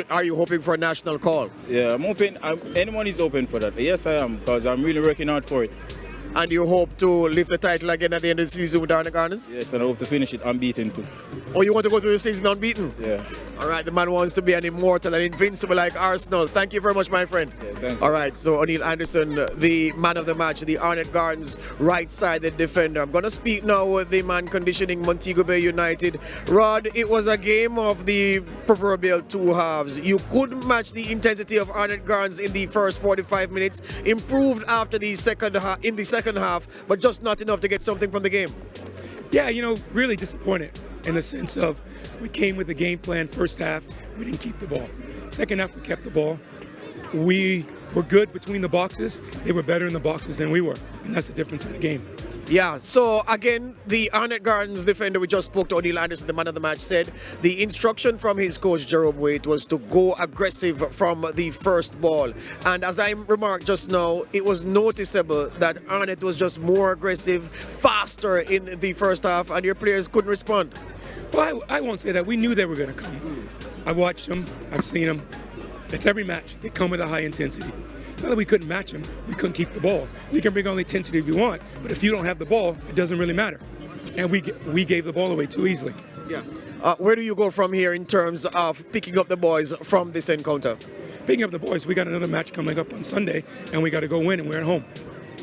Are you hoping for a national call? Yeah, I'm hoping, anyone is open for that. Yes, I am, because I'm really working hard for it. And you hope to lift the title again at the end of the season with Arnett Gardens? Yes, and I hope to finish it unbeaten too. Oh, you want to go through the season unbeaten? Yeah. All right, the man wants to be an immortal and invincible like Arsenal. Thank you very much, my friend. Yeah, thanks. All right, so O'Neill Anderson, the man of the match, the Arnett Gardens right-sided defender. I'm going to speak now with the man conditioning Montego Bay United. Rod, it was a game of the proverbial two halves. You couldn't match the intensity of Arnett Gardens in the first 45 minutes, improved after the second half, but just not enough to get something from the game. Yeah, really disappointed in the sense of we came with a game plan first half, we didn't keep the ball. Second half, we kept the ball. We were good between the boxes. They were better in the boxes than we were, and that's the difference in the game. Yeah, so again, the Arnett Gardens defender we just spoke to, O'Neill Anderson, the man of the match, said the instruction from his coach, Jerome Waite, was to go aggressive from the first ball. And as I remarked just now, it was noticeable that Arnett was just more aggressive, faster in the first half, and your players couldn't respond. Well, I won't say that. We knew they were going to come. I watched them. I've seen them. It's every match. They come with a high intensity. It's not that we couldn't match them. We couldn't keep the ball. We can bring on the intensity if you want, but if you don't have the ball, it doesn't really matter. And we gave the ball away too easily. Yeah. Where do you go from here in terms of picking up the boys from this encounter? Picking up the boys, we got another match coming up on Sunday, and we got to go win, and we're at home.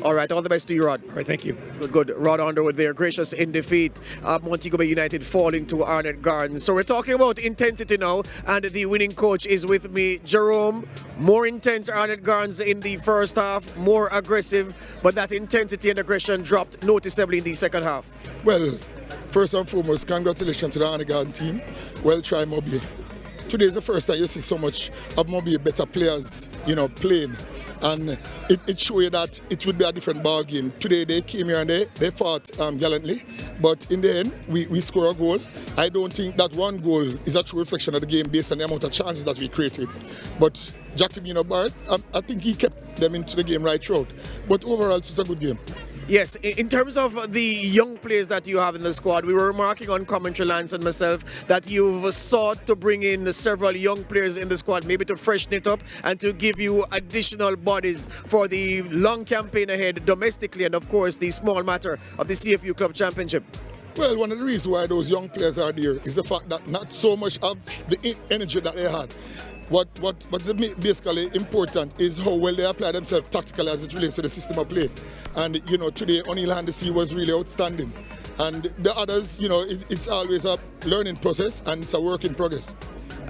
All right, all the best to you, Rod. All right, thank you. Good. Rod Underwood there, gracious in defeat. Montego Bay United falling to Arnett Gardens. So we're talking about intensity now, and the winning coach is with me. Jerome, more intense Arnett Gardens in the first half, more aggressive, but that intensity and aggression dropped noticeably in the second half. Well, first and foremost, congratulations to the Arnett Gardens team. Well tried, Moby. Today is the first time you see so much of Moby better players, playing. And it showed you that it would be a different ball game. Today they came here and they fought gallantly, but in the end we score a goal. I don't think that one goal is a true reflection of the game based on the amount of chances that we created. But Jacobino Barrett, I think he kept them into the game right throughout. But overall, it was a good game. Yes, in terms of the young players that you have in the squad, we were remarking on commentary, Lance and myself, that you've sought to bring in several young players in the squad, maybe to freshen it up and to give you additional bodies for the long campaign ahead domestically and, of course, the small matter of the CFU Club Championship. Well, one of the reasons why those young players are there is the fact that not so much of the energy that they had. What's basically important is how well they apply themselves tactically as it relates to the system of play. And today O'Neill Anderson was really outstanding. And the others, it's always a learning process and it's a work in progress.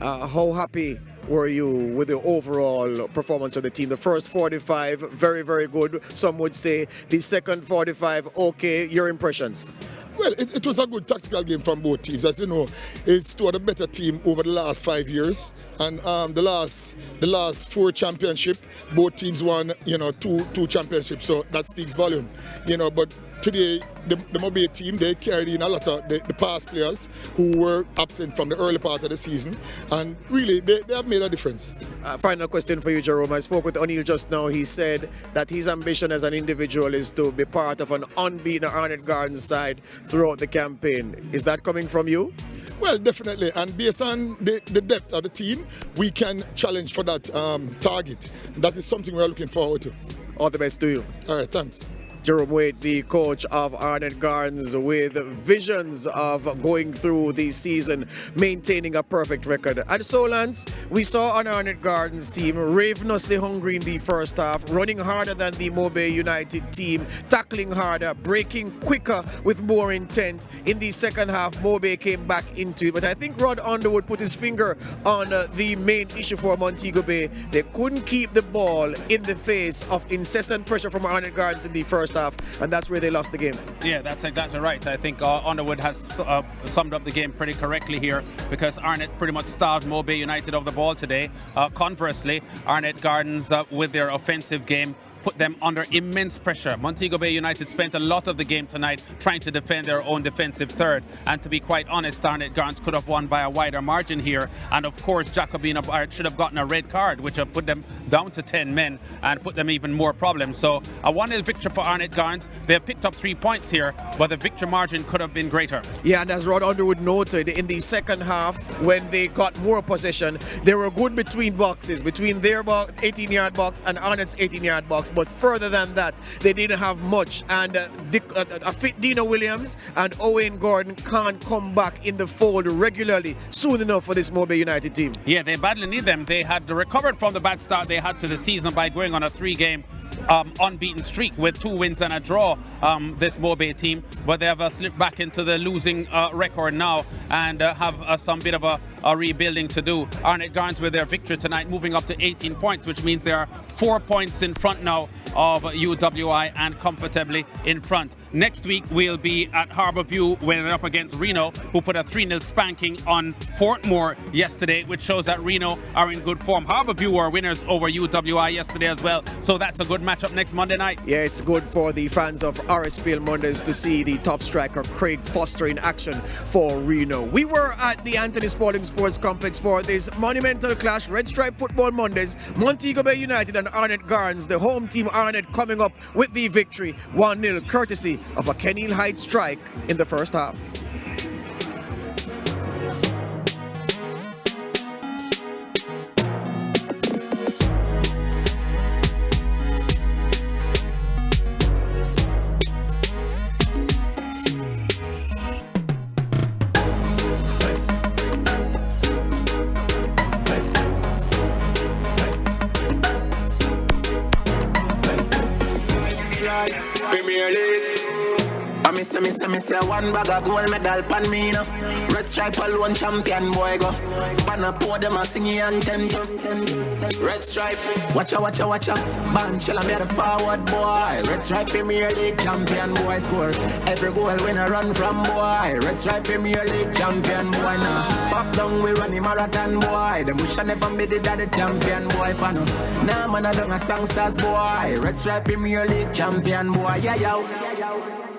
How happy were you with the overall performance of the team? The first 45, very, very good, some would say. The second 45, okay. Your impressions? Well, it was a good tactical game from both teams. As you know, it's two of the better team over the last 5 years. And the last 4 championships, both teams won, two championships. So that speaks volume. But today, the Mobay team, they carried in a lot of the past players who were absent from the early part of the season. And really, they have made a difference. Final question for you, Jerome. I spoke with O'Neill just now. He said that his ambition as an individual is to be part of an unbeaten Arnett Gardens side throughout the campaign. Is that coming from you? Well, definitely. And based on the depth of the team, we can challenge for that target. That is something we're looking forward to. All the best to you. All right, thanks. Jerome Waite, the coach of Arnett Gardens, with visions of going through the season, maintaining a perfect record. And so, Lance, we saw an Arnett Gardens team ravenously hungry in the first half, running harder than the Mobay United team, tackling harder, breaking quicker with more intent. In the second half, Mobay came back into it. But I think Rod Underwood put his finger on the main issue for Montego Bay. They couldn't keep the ball in the face of incessant pressure from Arnett Gardens in the first half, and that's where they lost the game. Yeah, that's exactly right. I think Underwood has summed up the game pretty correctly here, because Arnett pretty much starved Mobay United of the ball today. Conversely, Arnett Gardens with their offensive game put them under immense pressure. Montego Bay United spent a lot of the game tonight trying to defend their own defensive third, and to be quite honest, Arnett Gardens could have won by a wider margin here, and of course Jacobino Barrett should have gotten a red card, which have put them down to 10 men and put them even more problems. So a 1-0 victory for Arnett Gardens. They have picked up 3 points here, but the victory margin could have been greater. Yeah, and as Rod Underwood noted, in the second half, when they got more possession, they were good between boxes, between their 18-yard box and Arnett's 18-yard box. but further than that, they didn't have much. And a fit Dino Williams and Owen Gordon can't come back in the fold regularly soon enough for this Mobile United team. Yeah, they badly need them. They had recovered from the bad start they had to the season by going on a 3-game unbeaten streak with 2 wins and a draw, this Mobile team, but they have slipped back into the losing record now and have some bit of a rebuilding to do. Arnett Gardens with their victory tonight, moving up to 18 points, which means they are 4 points in front now of UWI and comfortably in front. Next week we'll be at Harbourview when they're up against Reno, who put a 3-0 spanking on Portmore yesterday, which shows that Reno are in good form. Harbourview were winners over UWI yesterday as well, so that's a good matchup next Monday night. Yeah, it's good for the fans of RSPL Mondays to see the top striker Craig Foster in action for Reno. We were at the Anthony Spalding Sports Complex for this monumental clash, Red Stripe Football Mondays, Montego Bay United and Arnett Gardens. The home team Arnett coming up with the victory, 1-0, courtesy of a Kenil Heights strike in the first half. Premier League. I miss one bag of gold medal pan me now. Red Stripe alone champion boy go. Banner pour them a singing anthem. Red Stripe, watch out. Ban shall I be the forward boy. Red Stripe Premier League champion boy score. Every goal when I run from boy. Red Stripe Premier League champion boy now. Pop down we run the marathon boy. Them wish I never made it that the champion boy fan. Nah man I done a songsters boy. Red Stripe Premier League champion boy. Yeah yo.